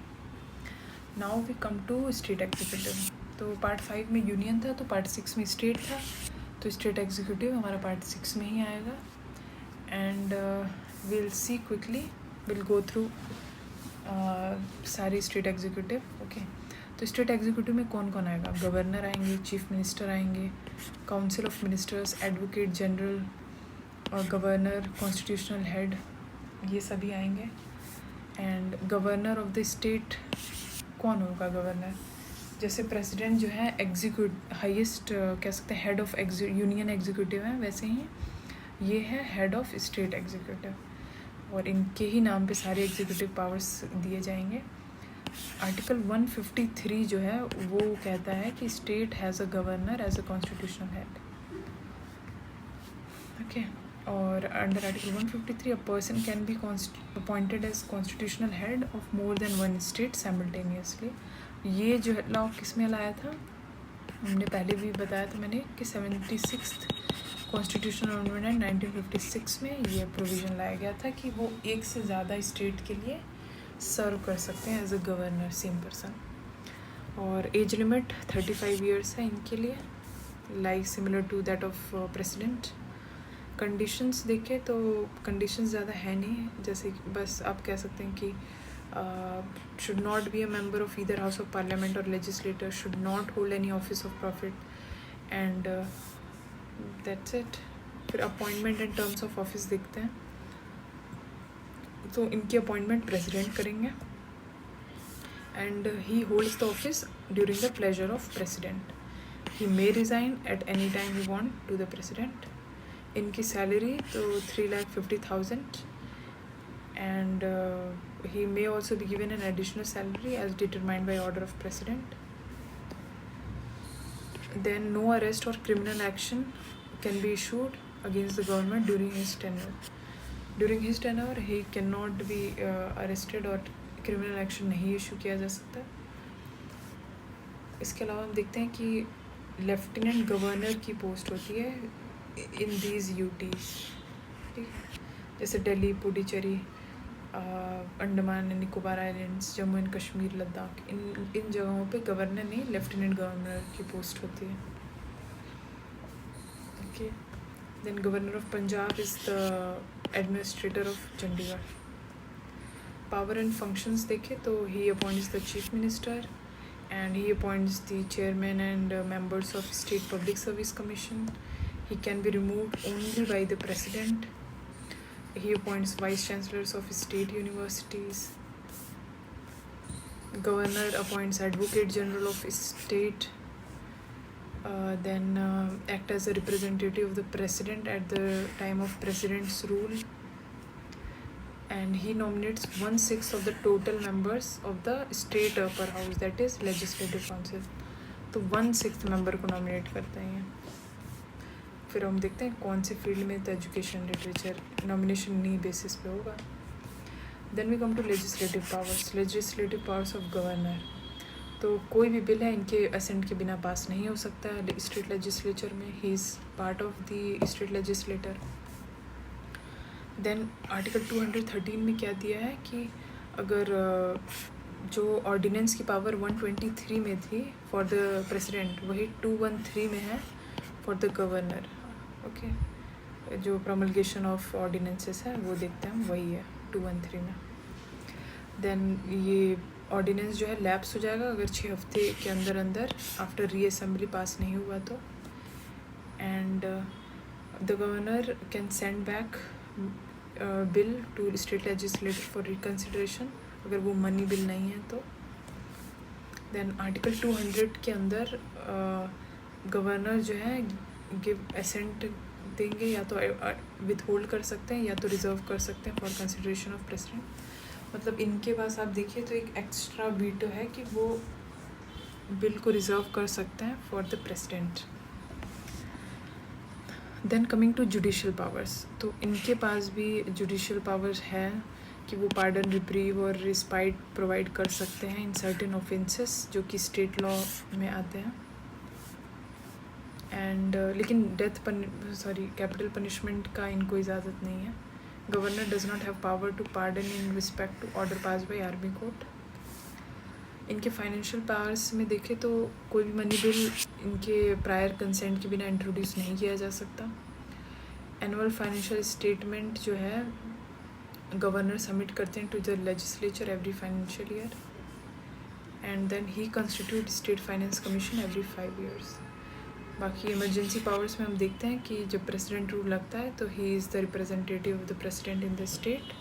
Now we come to state executive. तो पार्ट 5 में यूनियन था, तो पार्ट 6 में स्टेट था, तो स्टेट एग्जीक्यूटिव हमारा पार्ट 6 में ही आएगा। And will see quickly, will go through सारी स्टेट एग्जीक्यूटिव। ओके, तो स्टेट एग्जीक्यूटिव में कौन कौन आएगा? गवर्नर आएंगे, चीफ मिनिस्टर आएंगे, council of ministers, advocate general और गवर्नर, कॉन्स्टिट्यूशनल हेड, ये सभी आएंगे। And governor of the state कौन होगा? गवर्नर जैसे प्रेसिडेंट जो है हाईएस्ट कह सकते हैं हेड ऑफ यूनियन एग्जीक्यूटिव है, वैसे ही ये है हेड ऑफ स्टेट एग्जीक्यूटिव, और इनके ही नाम पे सारे एग्जीक्यूटिव पावर्स दिए जाएंगे। आर्टिकल 153 जो है वो कहता है कि state has a governor as a constitutional head. Okay, और under article 153 a person can be appointed as constitutional head of more than one state simultaneously. ये जो लॉ किस में लाया था? हमने पहले भी बताया था मैंने कि 76th कॉन्स्टिट्यूशनल अमेंडमेंट 1956 में ये प्रोविज़न लाया गया था कि वो एक से ज़्यादा स्टेट के लिए सर्व कर सकते हैं as a governor same person. और एज लिमिट 35 ईयर्स है इनके लिए, like similar to that of president. Conditions देखें तो कंडीशंस ज़्यादा है नहीं, जैसे कि बस आप कह सकते हैं कि should not be a member of either house of parliament or legislature, should not hold any office of profit, and that's it। फिर appointment and terms of office देखते हैं, तो इनकी अपॉइंटमेंट प्रेसिडेंट करेंगे, and he holds the office during the pleasure of president. He may resign at any time he want to the president. इनकी salary तो 3,50,000, and he may also be given an additional salary as determined by order of president. Then no arrest or criminal action can be issued against the government during his tenure. During his tenure he cannot be arrested और criminal action नहीं issue किया जा सकता। इसके अलावा हम देखते हैं कि लेफ्टिनेंट गवर्नर की पोस्ट होती है इन दीज यूटीज, ठीक है, जैसे Delhi, Puducherry, Andaman and Nicobar islands, Jammu and Kashmir, Ladakh, इन जगहों पे गवर्नर नहीं लेफ्टिनेंट गवर्नर की पोस्ट होती है। Okay, then governor of Punjab is the administrator of Chandigarh. Power and functions देखें तो he appoints the chief minister and he appoints the chairman and members of State Public Service Commission. He can be removed only by the president. He appoints vice chancellors of state universities. Governor appoints advocate general of state. Then act as a representative of the president at the time of president's rule. And he nominates 1/6 of the total members of the state upper house, that is legislative council. तो 1/6 member को nominate करते हैं। फिर हम देखते हैं कौन से फील्ड में, तो एजुकेशन, लिटरेचर, नॉमिनेशन नहीं बेसिस पे होगा। Then we come to legislative powers. Legislative powers of governor, तो कोई भी बिल है इनके असेंट के बिना पास नहीं हो सकता है स्टेट लेजिस्लेचर में। He is part of the state legislator. Then article 213 में क्या दिया है कि अगर जो ऑर्डिनेंस की पावर 123 में थी फॉर द प्रेसिडेंट, वही 213 में है फॉर द गवर्नर। ओके, जो प्रोमलगेशन ऑफ ऑर्डिनेंसेस है वो देखते हैं हम, वही है 213 में। देन ये ऑर्डिनेंस जो है लैप्स हो जाएगा अगर 6 हफ्ते के अंदर अंदर आफ्टर रीअसेंबली पास नहीं हुआ तो। And the governor can send back bill to state legislator for reconsideration अगर वो मनी बिल नहीं है तो। देन आर्टिकल 200 के अंदर गवर्नर जो है गिव एसेंट देंगे, या तो विथ होल्ड कर सकते हैं या तो रिजर्व कर सकते हैं फॉर कंसिडरेशन ऑफ प्रेसिडेंट। मतलब इनके पास आप देखिए तो एक एक्स्ट्रा वीटो है कि वो बिल को रिजर्व कर सकते हैं for the president. Then coming to judicial powers, तो इनके पास भी जुडिशियल पावर्स है कि वो पार्डन, रिप्रीव और रिस्पाइट प्रोवाइड कर सकते हैं इन सर्टेन ऑफेंसेस जो कि स्टेट लॉ में आते हैं। एंड लेकिन कैपिटल पनिशमेंट का इनको इजाज़त नहीं है। Governor does not have power to pardon in respect to order pass by army court. इनके फाइनेंशियल पावर्स में देखें तो कोई भी मनी बिल इनके प्रायर कंसेंट के बिना इंट्रोड्यूस नहीं किया जा सकता। एनुअल फाइनेंशियल स्टेटमेंट जो है गवर्नर सबमिट करते हैं to the legislature every financial year. And then he constitute state finance commission every 5 years। बाकी इमरजेंसी पावर्स में हम देखते हैं कि जब प्रेसिडेंट रूल लगता है तो he is the representative of the president in the state.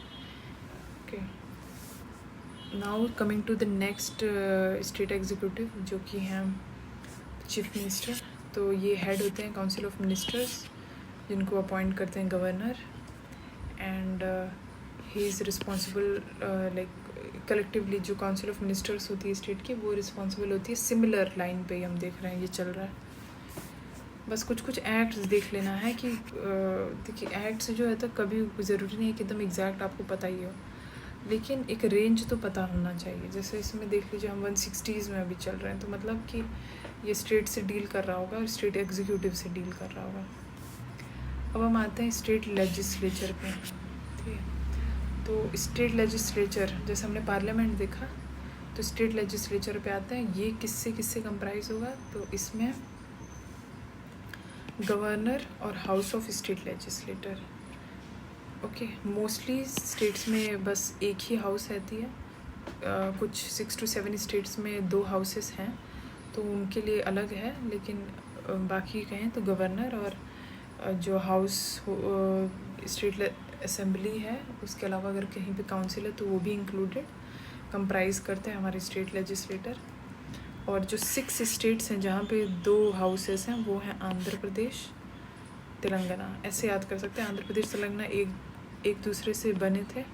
Okay, now coming to the next state executive जो कि हैं चीफ मिनिस्टर। तो ये हेड होते हैं काउंसिल ऑफ मिनिस्टर्स जिनको अपॉइंट करते हैं governor. And he is responsible like collectively जो काउंसिल ऑफ मिनिस्टर्स होती है स्टेट की वो रिस्पॉन्सिबल होती है। सिमिलर लाइन पे हम देख रहे हैं ये चल रहा है। बस कुछ एक्ट्स देख लेना है कि देखिए एक्ट्स जो है तो कभी ज़रूरी नहीं है कि एकदम एग्जैक्ट आपको पता ही हो, लेकिन एक रेंज तो पता होना चाहिए। जैसे इसमें देख लीजिए हम 160s में अभी चल रहे हैं, तो मतलब कि ये स्टेट से डील कर रहा होगा और स्टेट एग्जीक्यूटिव से डील कर रहा होगा। अब हम आते हैं स्टेट लेजिस्लेचर पे। ठीक है, तो स्टेट लेजिस्लेचर जैसे हमने पार्लियामेंट देखा, तो स्टेट लेजिस्लेचर पे आते हैं। ये किससे कंप्राइज होगा, तो इसमें गवर्नर और house of state legislator. Okay, mostly states में बस एक ही हाउस रहती है। कुछ 6 to 7 स्टेट्स में 2 हाउसेस हैं तो उनके लिए अलग है, लेकिन बाकी कहें तो गवर्नर और जो हाउस स्टेट असेंबली है उसके अलावा अगर कहीं पे काउंसिल है तो वो भी इंक्लूडेड कंप्राइज करते हैं हमारे स्टेट लेजिस्लेटर। और जो 6 स्टेट्स हैं जहाँ पे 2 हाउसेस हैं वो हैं आंध्र प्रदेश, तेलंगाना। ऐसे याद कर सकते हैं, आंध्र प्रदेश तेलंगाना एक दूसरे से बने थे,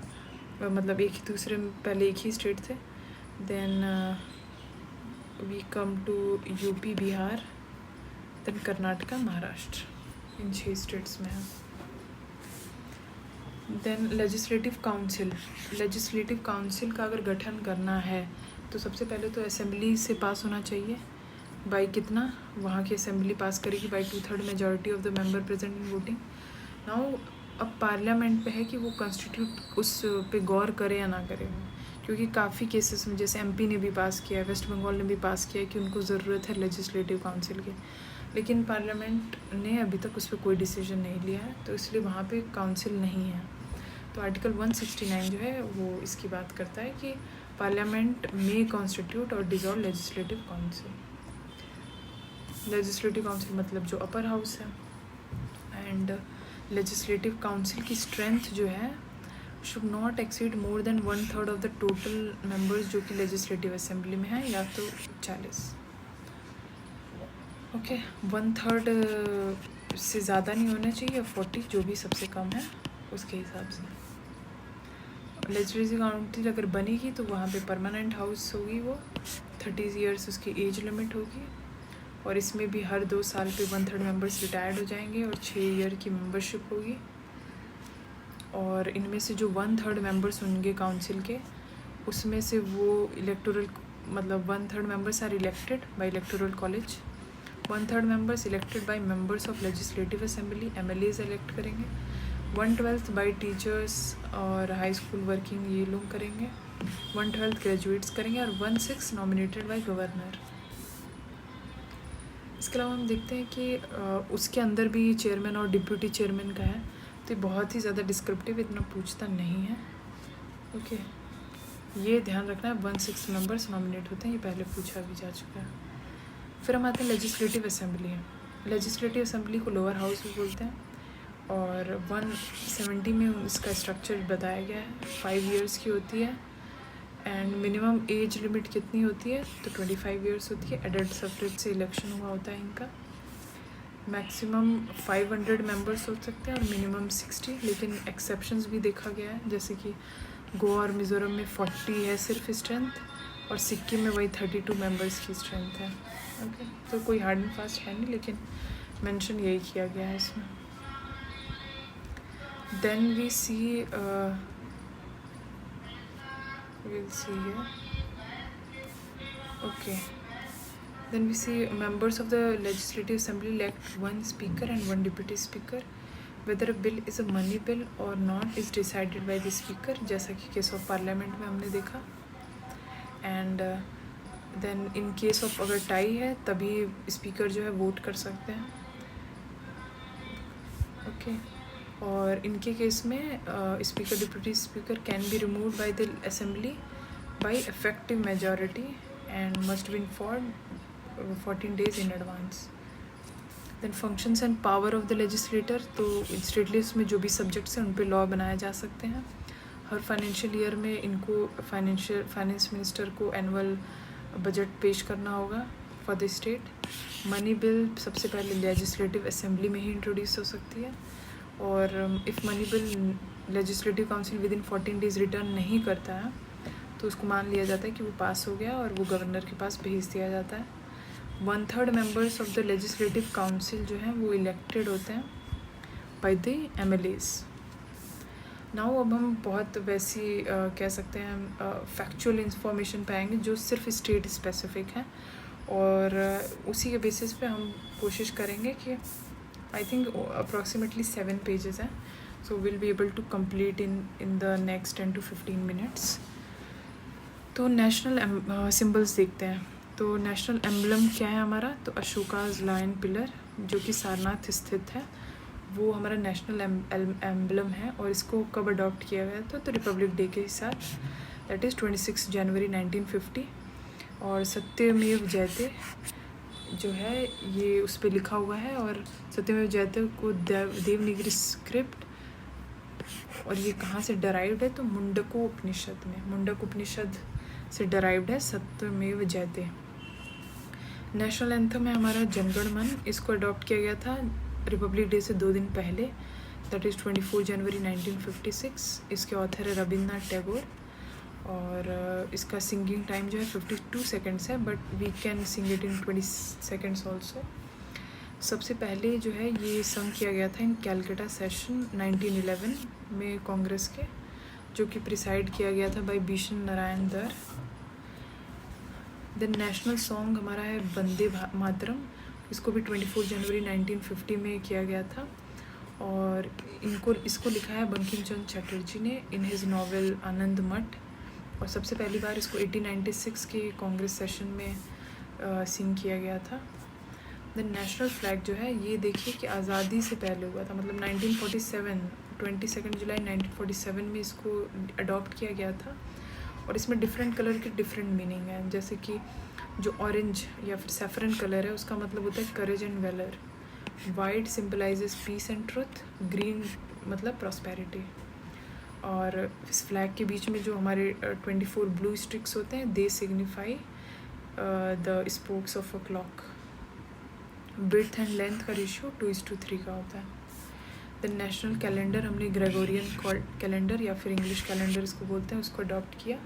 मतलब एक ही दूसरे में पहले एक ही स्टेट थे। Then we come to UP, Bihar, then Karnataka, Maharashtra, इन 6 स्टेट्स में है। देन लेजिस्लेटिव काउंसिल का अगर गठन करना है तो सबसे पहले तो असेंबली से पास होना चाहिए। बाई कितना, वहाँ की असेंबली पास करेगी by 2/3 majority of the member present in voting. Now अब पार्लियामेंट पे है कि वो कॉन्स्टिट्यूट उस पे गौर करे या ना करे, क्योंकि काफ़ी केसेस में जैसे एमपी ने भी पास किया है, वेस्ट बंगाल ने भी पास किया है कि उनको ज़रूरत है लेजिस्लेटिव काउंसिल की, लेकिन पार्लियामेंट ने अभी तक उस पर कोई डिसीजन नहीं लिया है, तो इसलिए वहाँ पे काउंसिल नहीं है। तो आर्टिकल 169 जो है वो इसकी बात करता है कि पार्लियामेंट में कॉन्स्टिट्यूट और dissolve legislative council. Legislative council मतलब जो अपर हाउस है। एंड लेजिस्लेटिव काउंसिल की स्ट्रेंथ जो है should not exceed more than 1/3 of the total members जो कि लेजिस्लेटिव असेंबली में है, या तो 40। ओके, 1/3 से ज़्यादा नहीं होना चाहिए, 40 जो भी सबसे कम है उसके हिसाब से। लेजिस्लेटिव काउंसिल अगर बनेगी तो वहाँ पे परमानेंट हाउस होगी, वो 30 years उसकी एज लिमिट होगी, और इसमें भी हर 2 साल पे 1/3 मेंबर्स रिटायर्ड हो जाएंगे और 6 year की मेंबरशिप होगी। और इनमें से जो 1/3 मेंबर्स होंगे काउंसिल के, उसमें से वो इलेक्टोरल मतलब 1/3 members are elected by electoral college, 1/3 members elected by members of legislative assembly, MLAs elect करेंगे, 1/12 बाई टीचर्स और हाई स्कूल वर्किंग ये लोग करेंगे, 1/12 ग्रेजुएट्स करेंगे और 1/6 नॉमिनेटेड बाई गवर्नर। इसके अलावा हम देखते हैं कि उसके अंदर भी चेयरमैन और डिप्यूटी चेयरमैन का है, तो ये बहुत ही ज़्यादा डिस्क्रिप्टिव, इतना पूछता नहीं है। ओके, ये ध्यान रखना है 1/6 मेंबर्स नॉमिनेट होते हैं, ये पहले पूछा भी जा चुका है। फिर हम आते हैं लेजिस्लेटिव असेंबली है। लेजिस्लेटिव असेंबली को लोअर हाउस भी बोलते हैं और 170 में इसका स्ट्रक्चर बताया गया है। 5 ईयर्स की होती है एंड मिनिमम एज लिमिट कितनी होती है, तो 25 ईयर्स होती है। एडल्ट सफरेज से इलेक्शन हुआ होता है इनका। मैक्सिमम 500 मेंबर्स हो सकते हैं और मिनिमम 60, लेकिन एक्सेप्शंस भी देखा गया है, जैसे कि गोवा और मिज़ोरम में 40 है सिर्फ स्ट्रेंथ और सिक्किम में वही 32 मेंबर्स की स्ट्रेंथ है। ओके, तो कोई हार्ड एंड फास्ट है नहीं, लेकिन मेंशन यही किया गया है इसमें। Then we see we'll see here. Okay, then we see members of the legislative assembly elect one speaker and one deputy speaker. Whether a bill is a money bill or not is decided by the speaker, जैसा कि case of parliament में हमने देखा। And then in case of अगर tie है तभी speaker जो है वोट कर सकते हैं। ओके, और इनके केस में speaker deputy speaker can be remove by the assembly by effective majority and must be informed 14 days in advance. Then functions and power of the legislator, तो स्टेट लिस्ट में जो भी सब्जेक्ट्स हैं उन पे लॉ बनाए जा सकते हैं। हर फाइनेंशियल ईयर में इनको फाइनेंस मिनिस्टर को एनुअल बजट पेश करना होगा for the state. Money bill सबसे पहले लेजिस्लेटिव असेंबली में ही इंट्रोड्यूस हो सकती है, और if money bill legislative council with in 14 days return नहीं करता है तो उसको मान लिया जाता है कि वो पास हो गया और वो गवर्नर के पास भेज दिया जाता है। 1/3 members of the legislative council जो हैं वो इलेक्टेड होते हैं बाय द MLAs। नाउ अब हम बहुत वैसी कह सकते हैं फैक्चुअल इंफॉर्मेशन पाएंगे जो सिर्फ स्टेट स्पेसिफिक है, और उसी के बेसिस पे हम कोशिश करेंगे कि आई थिंक अप्रॉक्सीमेटली 7 pages हैं, so will be able to complete in the next 10 to 15 minutes। तो नेशनल सिंबल्स देखते हैं। तो नेशनल एम्बलम क्या है हमारा, तो अशोकाज लायन पिलर जो कि सारनाथ स्थित है, वो हमारा नेशनल एम्बलम है। और इसको कब अडॉप्ट किया गया था, तो रिपब्लिक डे के साथ, दैट इज़ 26 जनवरी 1950। और सत्यमेव जयते जो है ये उस पर लिखा हुआ है, और सत्यमेव जयते को देवनागरी स्क्रिप्ट, और ये कहाँ से डराइव्ड है, तो मुंडको उपनिषद में, मुंडक उपनिषद से डराइव्ड है सत्यमेव जयते। नेशनल एंथम है हमारा जनगण मन, इसको अडॉप्ट किया गया था रिपब्लिक डे से 2 दिन पहले, दैट इज़ 24 जनवरी 1956। इसके ऑथर है रविंद्रनाथ टैगोर, और इसका सिंगिंग टाइम जो है 52 seconds है, but we can sing it in 20 seconds also. सबसे पहले जो है ये संग किया गया था इन कैलकाटा सेशन 1911 में कांग्रेस के, जो कि प्रिसाइड किया गया था बाय भीषण नारायण दर। देन नेशनल सॉन्ग हमारा है वंदे मातरम, इसको भी 24 जनवरी 1950 में किया गया था, और इसको लिखा है बंकिम चंद्र चटर्जी ने इन हिज नॉवेल आनंद मठ, और सबसे पहली बार इसको 1896 के कांग्रेस सेशन में सिंग किया गया था। देन नेशनल फ्लैग जो है ये देखिए कि आज़ादी से पहले हुआ था, मतलब 1947 22 जुलाई 1947 में इसको अडॉप्ट किया गया था, और इसमें डिफरेंट कलर के डिफरेंट मीनिंग है, जैसे कि जो ऑरेंज या फिर सैफरन कलर है उसका मतलब होता है courage and valour, white symbolises peace and truth, green मतलब प्रॉस्पेरिटी, और इस फ्लैग के बीच में जो हमारे 24 ब्लू स्टिक्स होते हैं they signify the spokes of a clock. Breath and length का रेशियो 2:3 का होता है। द नेशनल कैलेंडर हमने ग्रेगोरियन कैलेंडर या फिर इंग्लिश कैलेंडर इसको बोलते हैं, उसको अडॉप्ट किया,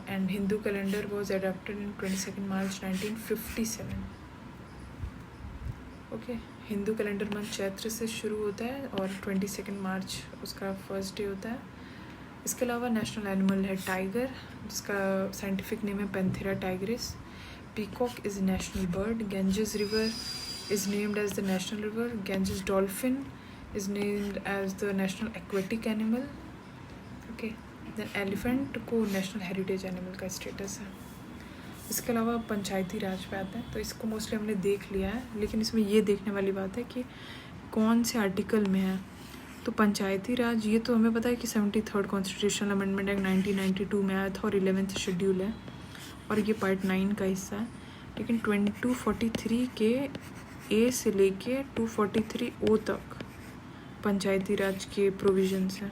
and Hindu calendar was adopted in 22 March 1957। Okay, Hindu calendar month Chaitra से शुरू होता है और 22 मार्च उसका फर्स्ट डे होता है। इसके अलावा नेशनल एनिमल है टाइगर, जिसका साइंटिफिक नेम है panthera tigris. Peacock is national bird. Ganges river is named as the national river. Ganges dolphin is named as the national aquatic animal. Okay, then elephant को national heritage animal का status है। इसके अलावा पंचायती राज पे आते हैं, तो इसको मोस्टली हमने देख लिया है, लेकिन इसमें ये देखने वाली बात है कि कौन से आर्टिकल में है। तो पंचायती राज ये तो हमें पता है कि 73rd कॉन्स्टिट्यूशनल अमेंडमेंट एक्ट 1992 में आया था और 11th शेड्यूल है और ये पार्ट 9 का हिस्सा है। लेकिन 243 के ए से लेके 243 ओ तक पंचायती राज के प्रोविजंस हैं।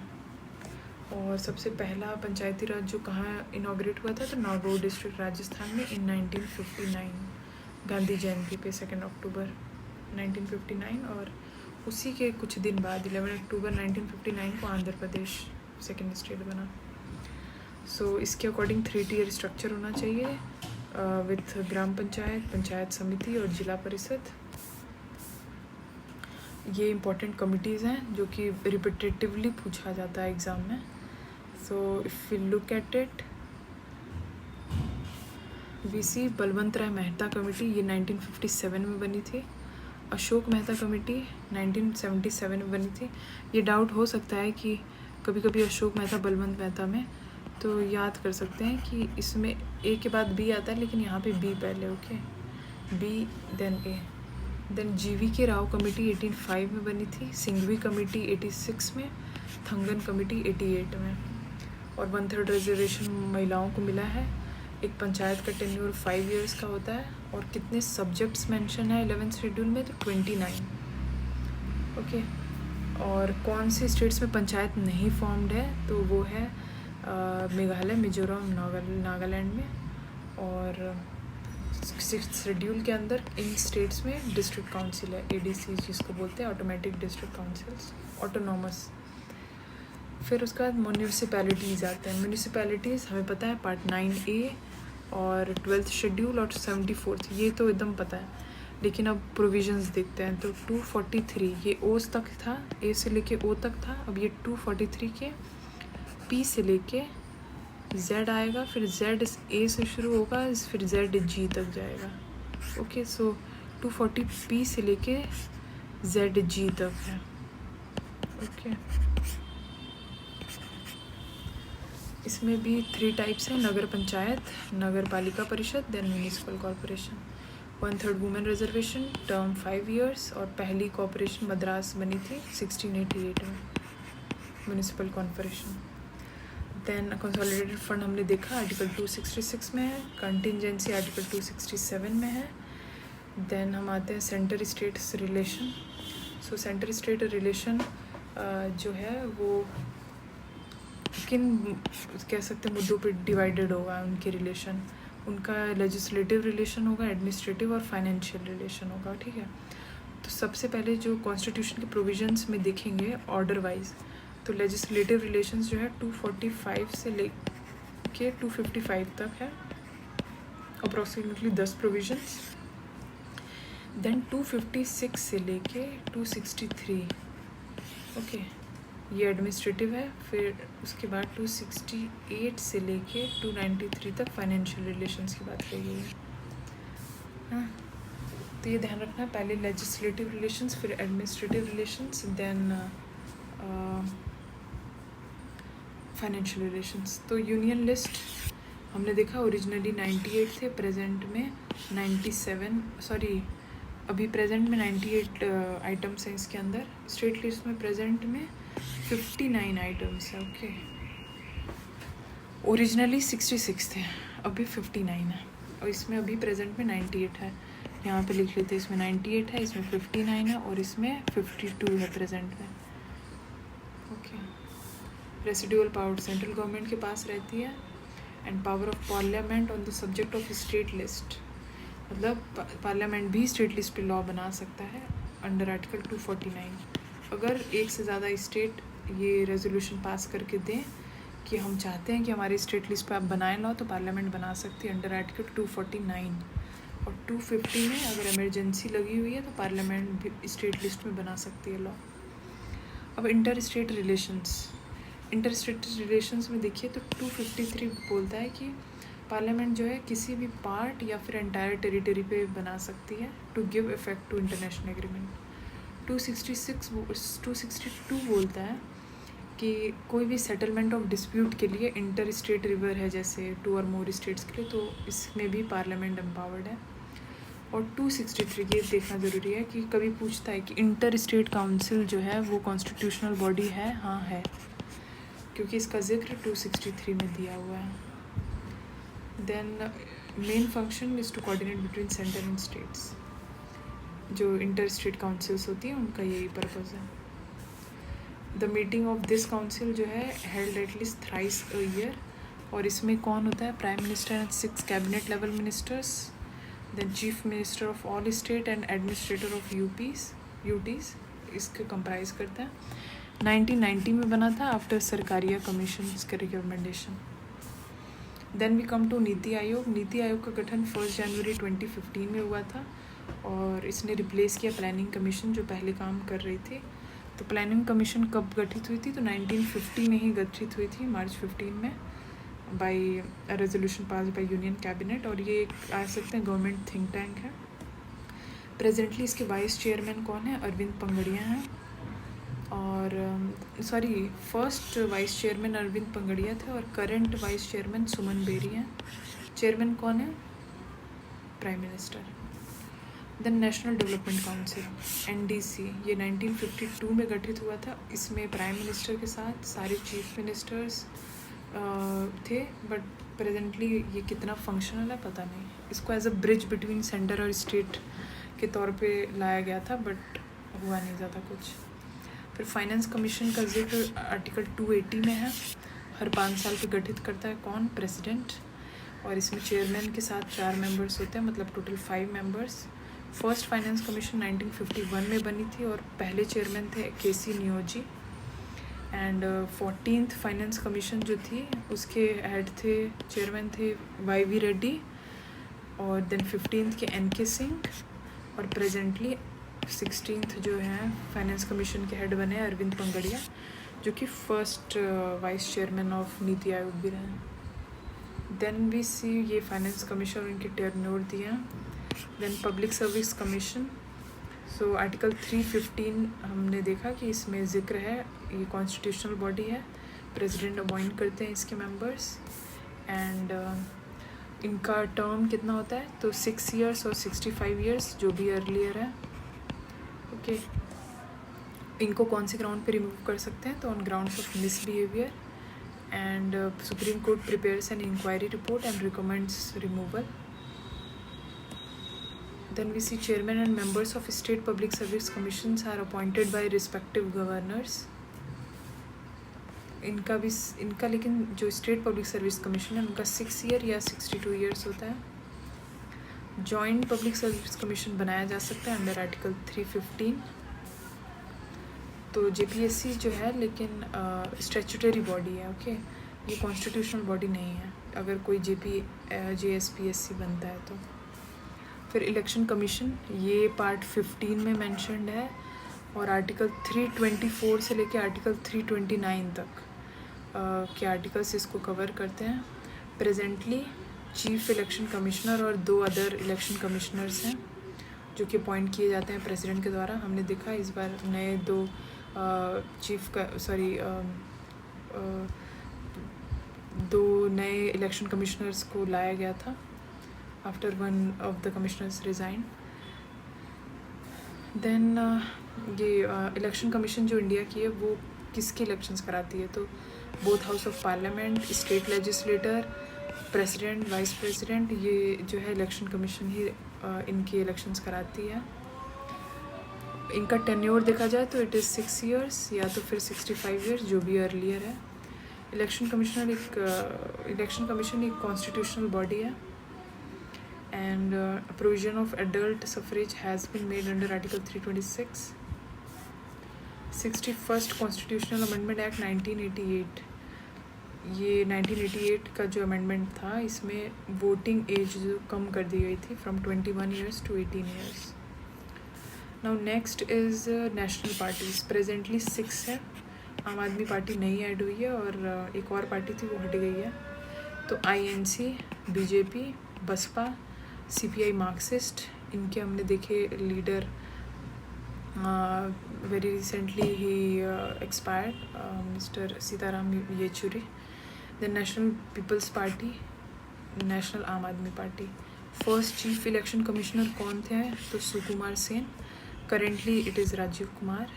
और सबसे पहला पंचायती राज जो कहाँ इनॉग्रेट हुआ था, तो नागौर डिस्ट्रिक्ट राजस्थान में इन 1959 गांधी जयंती पे 2 अक्टूबर 1959। और उसी के कुछ दिन बाद 11 अक्टूबर 1959 को आंध्र प्रदेश सेकेंड स्टेट बना। सो इसके अकॉर्डिंग 3 टियर स्ट्रक्चर होना चाहिए विथ ग्राम पंचायत, पंचायत समिति और जिला परिषद। ये इम्पोर्टेंट कमिटीज़ हैं जो कि रिपीटेटिवली पूछा जाता है एग्ज़ाम में। So if we look at it, we see Balwant Rai Mehta committee ये 1957 में बनी थी। अशोक मेहता कमेटी 1977 में बनी थी। ये डाउट हो सकता है कि कभी कभी अशोक मेहता बलवंत मेहता में, तो याद कर सकते हैं कि इसमें ए के बाद बी आता है, लेकिन यहाँ पे बी पहले। ओके, बी देन ए। देन जीवी के राव कमेटी 1805 में बनी थी, सिंघवी कमेटी 86 में, थंगन कमेटी 88 में। और 1/3 रिजर्वेशन महिलाओं को मिला है। एक पंचायत का टेन्योर 5 इयर्स का होता है। और कितने सब्जेक्ट्स मेंशन है 11th शेड्यूल में, तो 29। ओके, और कौन से स्टेट्स में पंचायत नहीं फॉर्म्ड है, तो वो है मेघालय, मिजोरम, नागालैंड में। और 6th शेड्यूल के अंदर इन स्टेट्स में डिस्ट्रिक्ट काउंसिल है, एडीसी जिसको बोलते हैं, ऑटोमेटिक डिस्ट्रिक्ट काउंसिल्स, ऑटोनॉमस। फिर उसके बाद म्यूनिसिपैलिटीज़ आते हैं। म्यूनिसिपैलिटीज़ हमें पता है पार्ट 9A और 12th शेड्यूल और 74th, ये तो एकदम पता है। लेकिन अब प्रोविजंस देखते हैं, तो 243 ये ओस तक था, ए से लेके ओ तक था। अब ये 243 के पी से लेके जेड आएगा, फिर जेड ए से शुरू होगा, फिर जेड जी तक जाएगा। ओके, सो 240 पी से लेके जेड जी तक है। ओके, इसमें भी 3 टाइप्स हैं, नगर panchayat, Nagar Palika Parishad, then municipal corporation. 1/3 women reservation, term 5 years. और पहली कॉरपोरेशन मद्रास बनी थी 1688 में, municipal corporation. Then consolidated fund हमने देखा आर्टिकल 266 में है, कंटिजेंसी आर्टिकल 267 में है। देन हम आते हैं centre state relation. So centre state relation जो है वो किन कह सकते हैं मुद्दों पे डिवाइडेड होगा उनके रिलेशन। उनका लेजिस्लेटिव रिलेशन होगा, एडमिनिस्ट्रेटिव और फाइनेंशियल रिलेशन होगा। ठीक है, तो सबसे पहले जो कॉन्स्टिट्यूशन के प्रोविजंस में देखेंगे ऑर्डर वाइज, तो लेजिस्लेटिव रिलेशंस जो है 245 से लेके 255 तक है, अप्रॉक्सीमेटली 10 प्रोविजंस। देन 256 से लेके 263, ओके, ये एडमिनिस्ट्रेटिव है। फिर उसके बाद 268 से लेके 293 तक फाइनेंशियल रिलेशंस की बात की गई है। हाँ, तो ये ध्यान रखना, पहले लेजिस्लेटिव रिलेशंस, फिर administrative relations, then financial relations. तो यूनियन लिस्ट हमने देखा ओरिजिनली 98 थे, प्रेजेंट में 97, सॉरी अभी प्रेजेंट में 98 आइटम्स हैं इसके अंदर। स्टेट लिस्ट में प्रेजेंट में 59 आइटम्स है। ओके, ओरिजिनली 66 थे, अभी 59 है। और इसमें अभी प्रेजेंट में 98 है, यहाँ पे लिख लेते हैं, इसमें 98 है, इसमें 59 है और इसमें 52 है प्रेजेंट में। Okay, residual power central government के पास रहती है। And power of parliament on the subject of state list, मतलब पार्लियामेंट भी स्टेट लिस्ट पे लॉ बना सकता है अंडर आर्टिकल 249। अगर एक से ज़्यादा स्टेट ये रेजोल्यूशन पास करके दें कि हम चाहते हैं कि हमारी स्टेट लिस्ट पे आप बनाएं लॉ, तो पार्लियामेंट बना सकती है अंडर आर्टिकल 249। और 250 में अगर इमरजेंसी लगी हुई है तो पार्लियामेंट भी स्टेट लिस्ट में बना सकती है लॉ। अब inter state relations, inter state relations में देखिए तो 253 बोलता है कि पार्लियामेंट जो है किसी भी पार्ट या फिर एंटायर टेरिटरी पे बना सकती है to give effect to international agreement. 262 बोलता है कि कोई भी सेटलमेंट ऑफ डिस्प्यूट के लिए इंटर स्टेट रिवर है, जैसे 2 और मोर स्टेट्स के लिए, तो इसमें भी पार्लियामेंट एम्पावर्ड है। और 263 ये देखना ज़रूरी है कि कभी पूछता है कि इंटर स्टेट काउंसिल जो है वो कॉन्स्टिट्यूशनल बॉडी है, हाँ है, क्योंकि इसका जिक्र 263 में दिया हुआ है। Then main function is to coordinate between centre and states. जो इंटर स्टेट काउंसिल्स होती हैं उनका यही पर्पज़ है। The meeting of this council जो है held at least thrice a year, और इसमें कौन होता है? Prime minister and 6 cabinet level ministers, then chief minister of all state and administrator of UTs इसके कंप्राइज करता है। 1990 में बना था आफ्टर सरकारिया कमीशन के recommendation. Then we come to NITI Aayog. NITI Aayog का गठन 1 जनवरी 2015 में हुआ था, और इसने रिप्लेस किया प्लानिंग कमीशन जो पहले काम कर रही थी। तो प्लानिंग कमीशन कब गठित हुई थी? तो 1950 में ही गठित हुई थी, मार्च 15 में, by resolution pass by union cabinet, और ये कह सकते हैं गवर्नमेंट थिंक टैंक है। प्रेजेंटली इसके वाइस चेयरमैन कौन है? अरविंद पंगड़िया हैं। और first vice chairman Arvind Panagariya थे, और current vice chairman Suman Bery हैं। चेयरमैन कौन है? Prime minister. Then national development council NDC, ये 1952 में गठित हुआ था। इसमें प्राइम मिनिस्टर के साथ सारे चीफ मिनिस्टर्स थे, बट प्रेजेंटली ये कितना फंक्शनल है पता नहीं। इसको as a bridge between centre और स्टेट के तौर पे लाया गया था, बट हुआ नहीं ज़्यादा कुछ। फिर फाइनेंस कमीशन का जिक्र आर्टिकल 280 में है। हर 5 साल पे गठित करता है कौन? प्रेसिडेंट। और इसमें चेयरमैन के साथ 4 मेंबर्स होते हैं, मतलब total 5 members. First finance commission 1951 में बनी थी, और पहले चेयरमैन थे KC Neogy. And 14th finance commission जो थी उसके हेड थे, चेयरमैन थे YV रेड्डी, और देन 15th के NK सिंह, और प्रेजेंटली 16th जो है फाइनेंस कमीशन के हेड बने अरविंद पंगड़िया, जो कि first vice chairman of NITI Aayog भी रहे। देन वी सी ये फाइनेंस कमीशन और इनके टेन्योर दिए हैं। Then public service commission, so article 315 हमने देखा कि इसमें जिक्र है, ये कॉन्स्टिट्यूशनल बॉडी है, प्रेसिडेंट अपॉइंट करते हैं इसके मेंबर्स। एंड इनका टर्म कितना होता है? तो 6 years और 65 years, जो भी अर्लियर है। ओके, इनको कौन से ग्राउंड पे रिमूव कर सकते हैं? तो on grounds of misbehaviour, and supreme court prepares an inquiry report and recommends removal. Then we see chairman and members of state public service commissions are appointed by respective governors. इनका लेकिन जो state public service commission है उनका 6 year या 62 years होता है। Joint public service commission बनाया जा सकता है अंडर आर्टिकल 315। तो JPSC जो है लेकिन स्टैट्यूटरी बॉडी है, ओके, ये कॉन्स्टिट्यूशनल बॉडी नहीं है अगर कोई JSPSC बनता है तो। फिर इलेक्शन कमीशन, ये पार्ट 15 में मेंशन्ड है, और आर्टिकल 324 से लेके आर्टिकल 329 तक के आर्टिकल्स इसको कवर करते हैं। प्रेजेंटली चीफ इलेक्शन कमिश्नर और 2 अदर इलेक्शन कमिश्नर्स हैं जो कि अपॉइंट किए जाते हैं प्रेसिडेंट के द्वारा। हमने देखा इस बार नए 2 नए इलेक्शन कमिश्नर्स को लाया गया था after one of the commissioners resign. Then ये इलेक्शन कमीशन जो इंडिया की है वो किसके इलेक्शंस कराती है? तो both house of parliament, state legislator, president, vice president, ये जो है इलेक्शन कमीशन ही इनकी इलेक्शंस कराती है। इनका टेन्योर देखा जाए तो इट इज़ 6 years या तो फिर 65 years, जो भी अर्लियर है। इलेक्शन कमीशन एक कॉन्स्टिट्यूशनल बॉडी है, and provision of adult suffrage has been made under Article 326. 61st Constitutional Amendment Act 1988, ये 1988 का जो अमेंडमेंट था इसमें वोटिंग एज जो कम कर दी गई थी from 21 years to 18 years। Now next is national parties, presently 6 है। आम आदमी पार्टी नई ऐड हुई है और एक और पार्टी थी वो हट गई है। तो INC, BJP, Baspa, CPI Marxist, इनके हमने देखे leader very recently he expired, Mr. Sitaram Yechuri. The National People's Party, national Aam Aadmi party, first chief election commissioner कौन थे? तो Sukumar Sen. Currently it is Rajiv Kumar.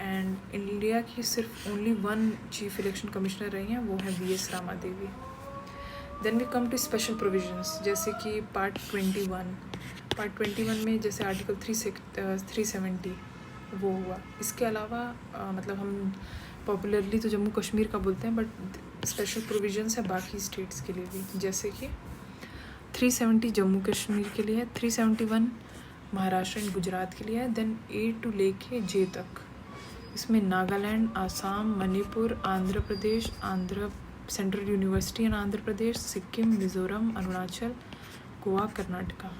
And India की सिर्फ only one chief election commissioner रही हैं, वो है VS Rama Devi. Then we come to special provisions, जैसे कि पार्ट 21 में जैसे आर्टिकल 370 वो हुआ. इसके अलावा मतलब हम पॉपुलरली तो जम्मू कश्मीर का बोलते हैं, बट स्पेशल प्रोविजंस है बाकी स्टेट्स के लिए भी. जैसे कि 370 जम्मू कश्मीर के लिए है, 371 महाराष्ट्र एंड गुजरात के लिए है. देन A to लेके J तक इसमें Nagaland, Assam, Manipur, Andhra Pradesh, central university and Andhra Pradesh, Sikkim, Mizoram, Arunachal, Goa, Karnataka.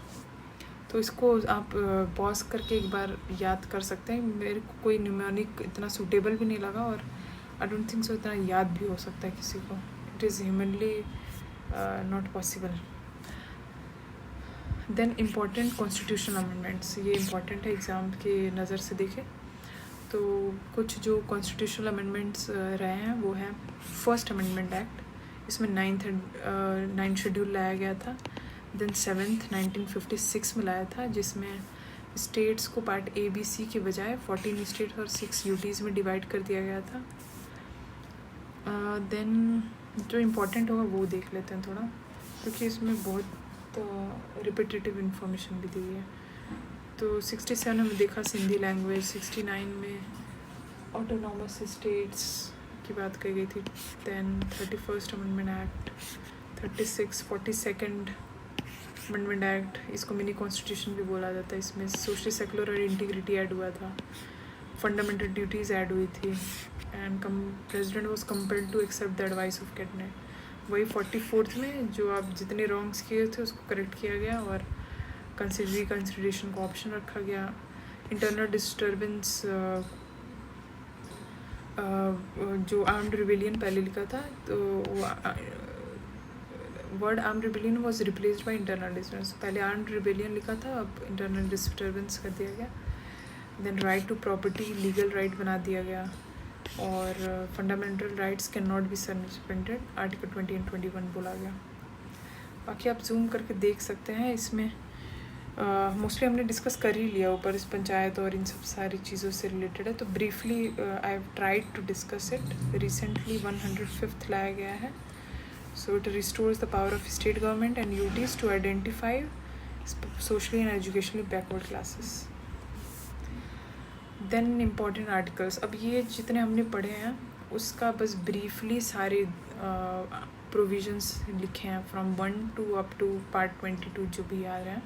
तो इसको आप पॉज करके एक बार याद कर सकते हैं. मेरे को कोई न्यूमोनिक इतना सूटेबल भी नहीं लगा, और आई डोंट थिंक सो इतना याद भी हो सकता है किसी को. It is humanly not possible. Then important constitutional amendments, ये इम्पॉर्टेंट है एग्ज़ाम के नज़र से देखें तो. कुछ जो कॉन्स्टिट्यूशनल अमेंडमेंट्स रहे हैं वो है फर्स्ट अमेंडमेंट एक्ट, इसमें 9th शेड्यूल लाया गया था. देन 7th 1956 में लाया था, जिसमें स्टेट्स को पार्ट ABC के बजाय 14 स्टेट्स और 6 UTs में डिवाइड कर दिया गया था. देन जो इम्पोर्टेंट होगा वो देख लेते हैं थोड़ा, क्योंकि इसमें बहुत रिपीटेटिव इन्फॉर्मेशन भी दी है. तो 67 में देखा सिंधी लैंग्वेज, 69 में ऑटोनॉमस स्टेट्स की बात कही गई थी. Then 31st amendment act, 36 42nd amendment act, इसको मिनी कॉन्स्टिट्यूशन भी बोला जाता है. इसमें सोशली सेकुलर और इंटीग्रिटी ऐड हुआ था, फंडामेंटल ड्यूटीज़ ऐड हुई थी, and president was compelled to accept the advice of cabinet. वही 44th में जो आप जितने रॉन्ग्स किए थे उसको करेक्ट किया गया, और कंसिडरेशन का ऑप्शन रखा गया. इंटरनल डिस्टर्बेंस, जो आर्म्ड रिबेलियन पहले लिखा था, तो word armed rebellion was replaced by internal disturbance. पहले आर्म्ड रिबेलियन लिखा था, अब इंटरनल डिस्टर्बेंस कर दिया गया. Then right to property legal right बना दिया गया, और fundamental rights can not be suspended, article 20 and 21 बोला गया. बाकी आप जूम करके देख सकते हैं. इसमें मोस्टली हमने डिस्कस कर ही लिया ऊपर, इस पंचायत और इन सब सारी चीज़ों से रिलेटेड है. तो briefly I have tried to discuss it. Recently 105th लाया गया है. So it restores the power of state government and UTs to identify socially and educationally backward classes. Then important articles. अब ये जितने हमने पढ़े हैं उसका बस briefly सारे provisions लिखे हैं from 1 to up to part 22 जो भी आ रहे हैं.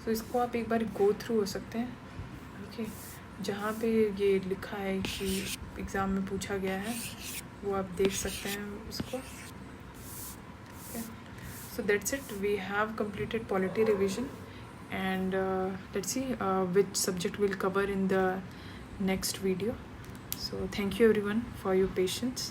So इसको आप एक बार go through हो सकते हैं. Okay. जहाँ पे ये लिखा है कि एग्ज़ाम में पूछा गया है वो आप देख सकते हैं उसको. So that's it. We have completed polity revision, and let's see which subject we'll cover in the next video. So thank you everyone for your patience.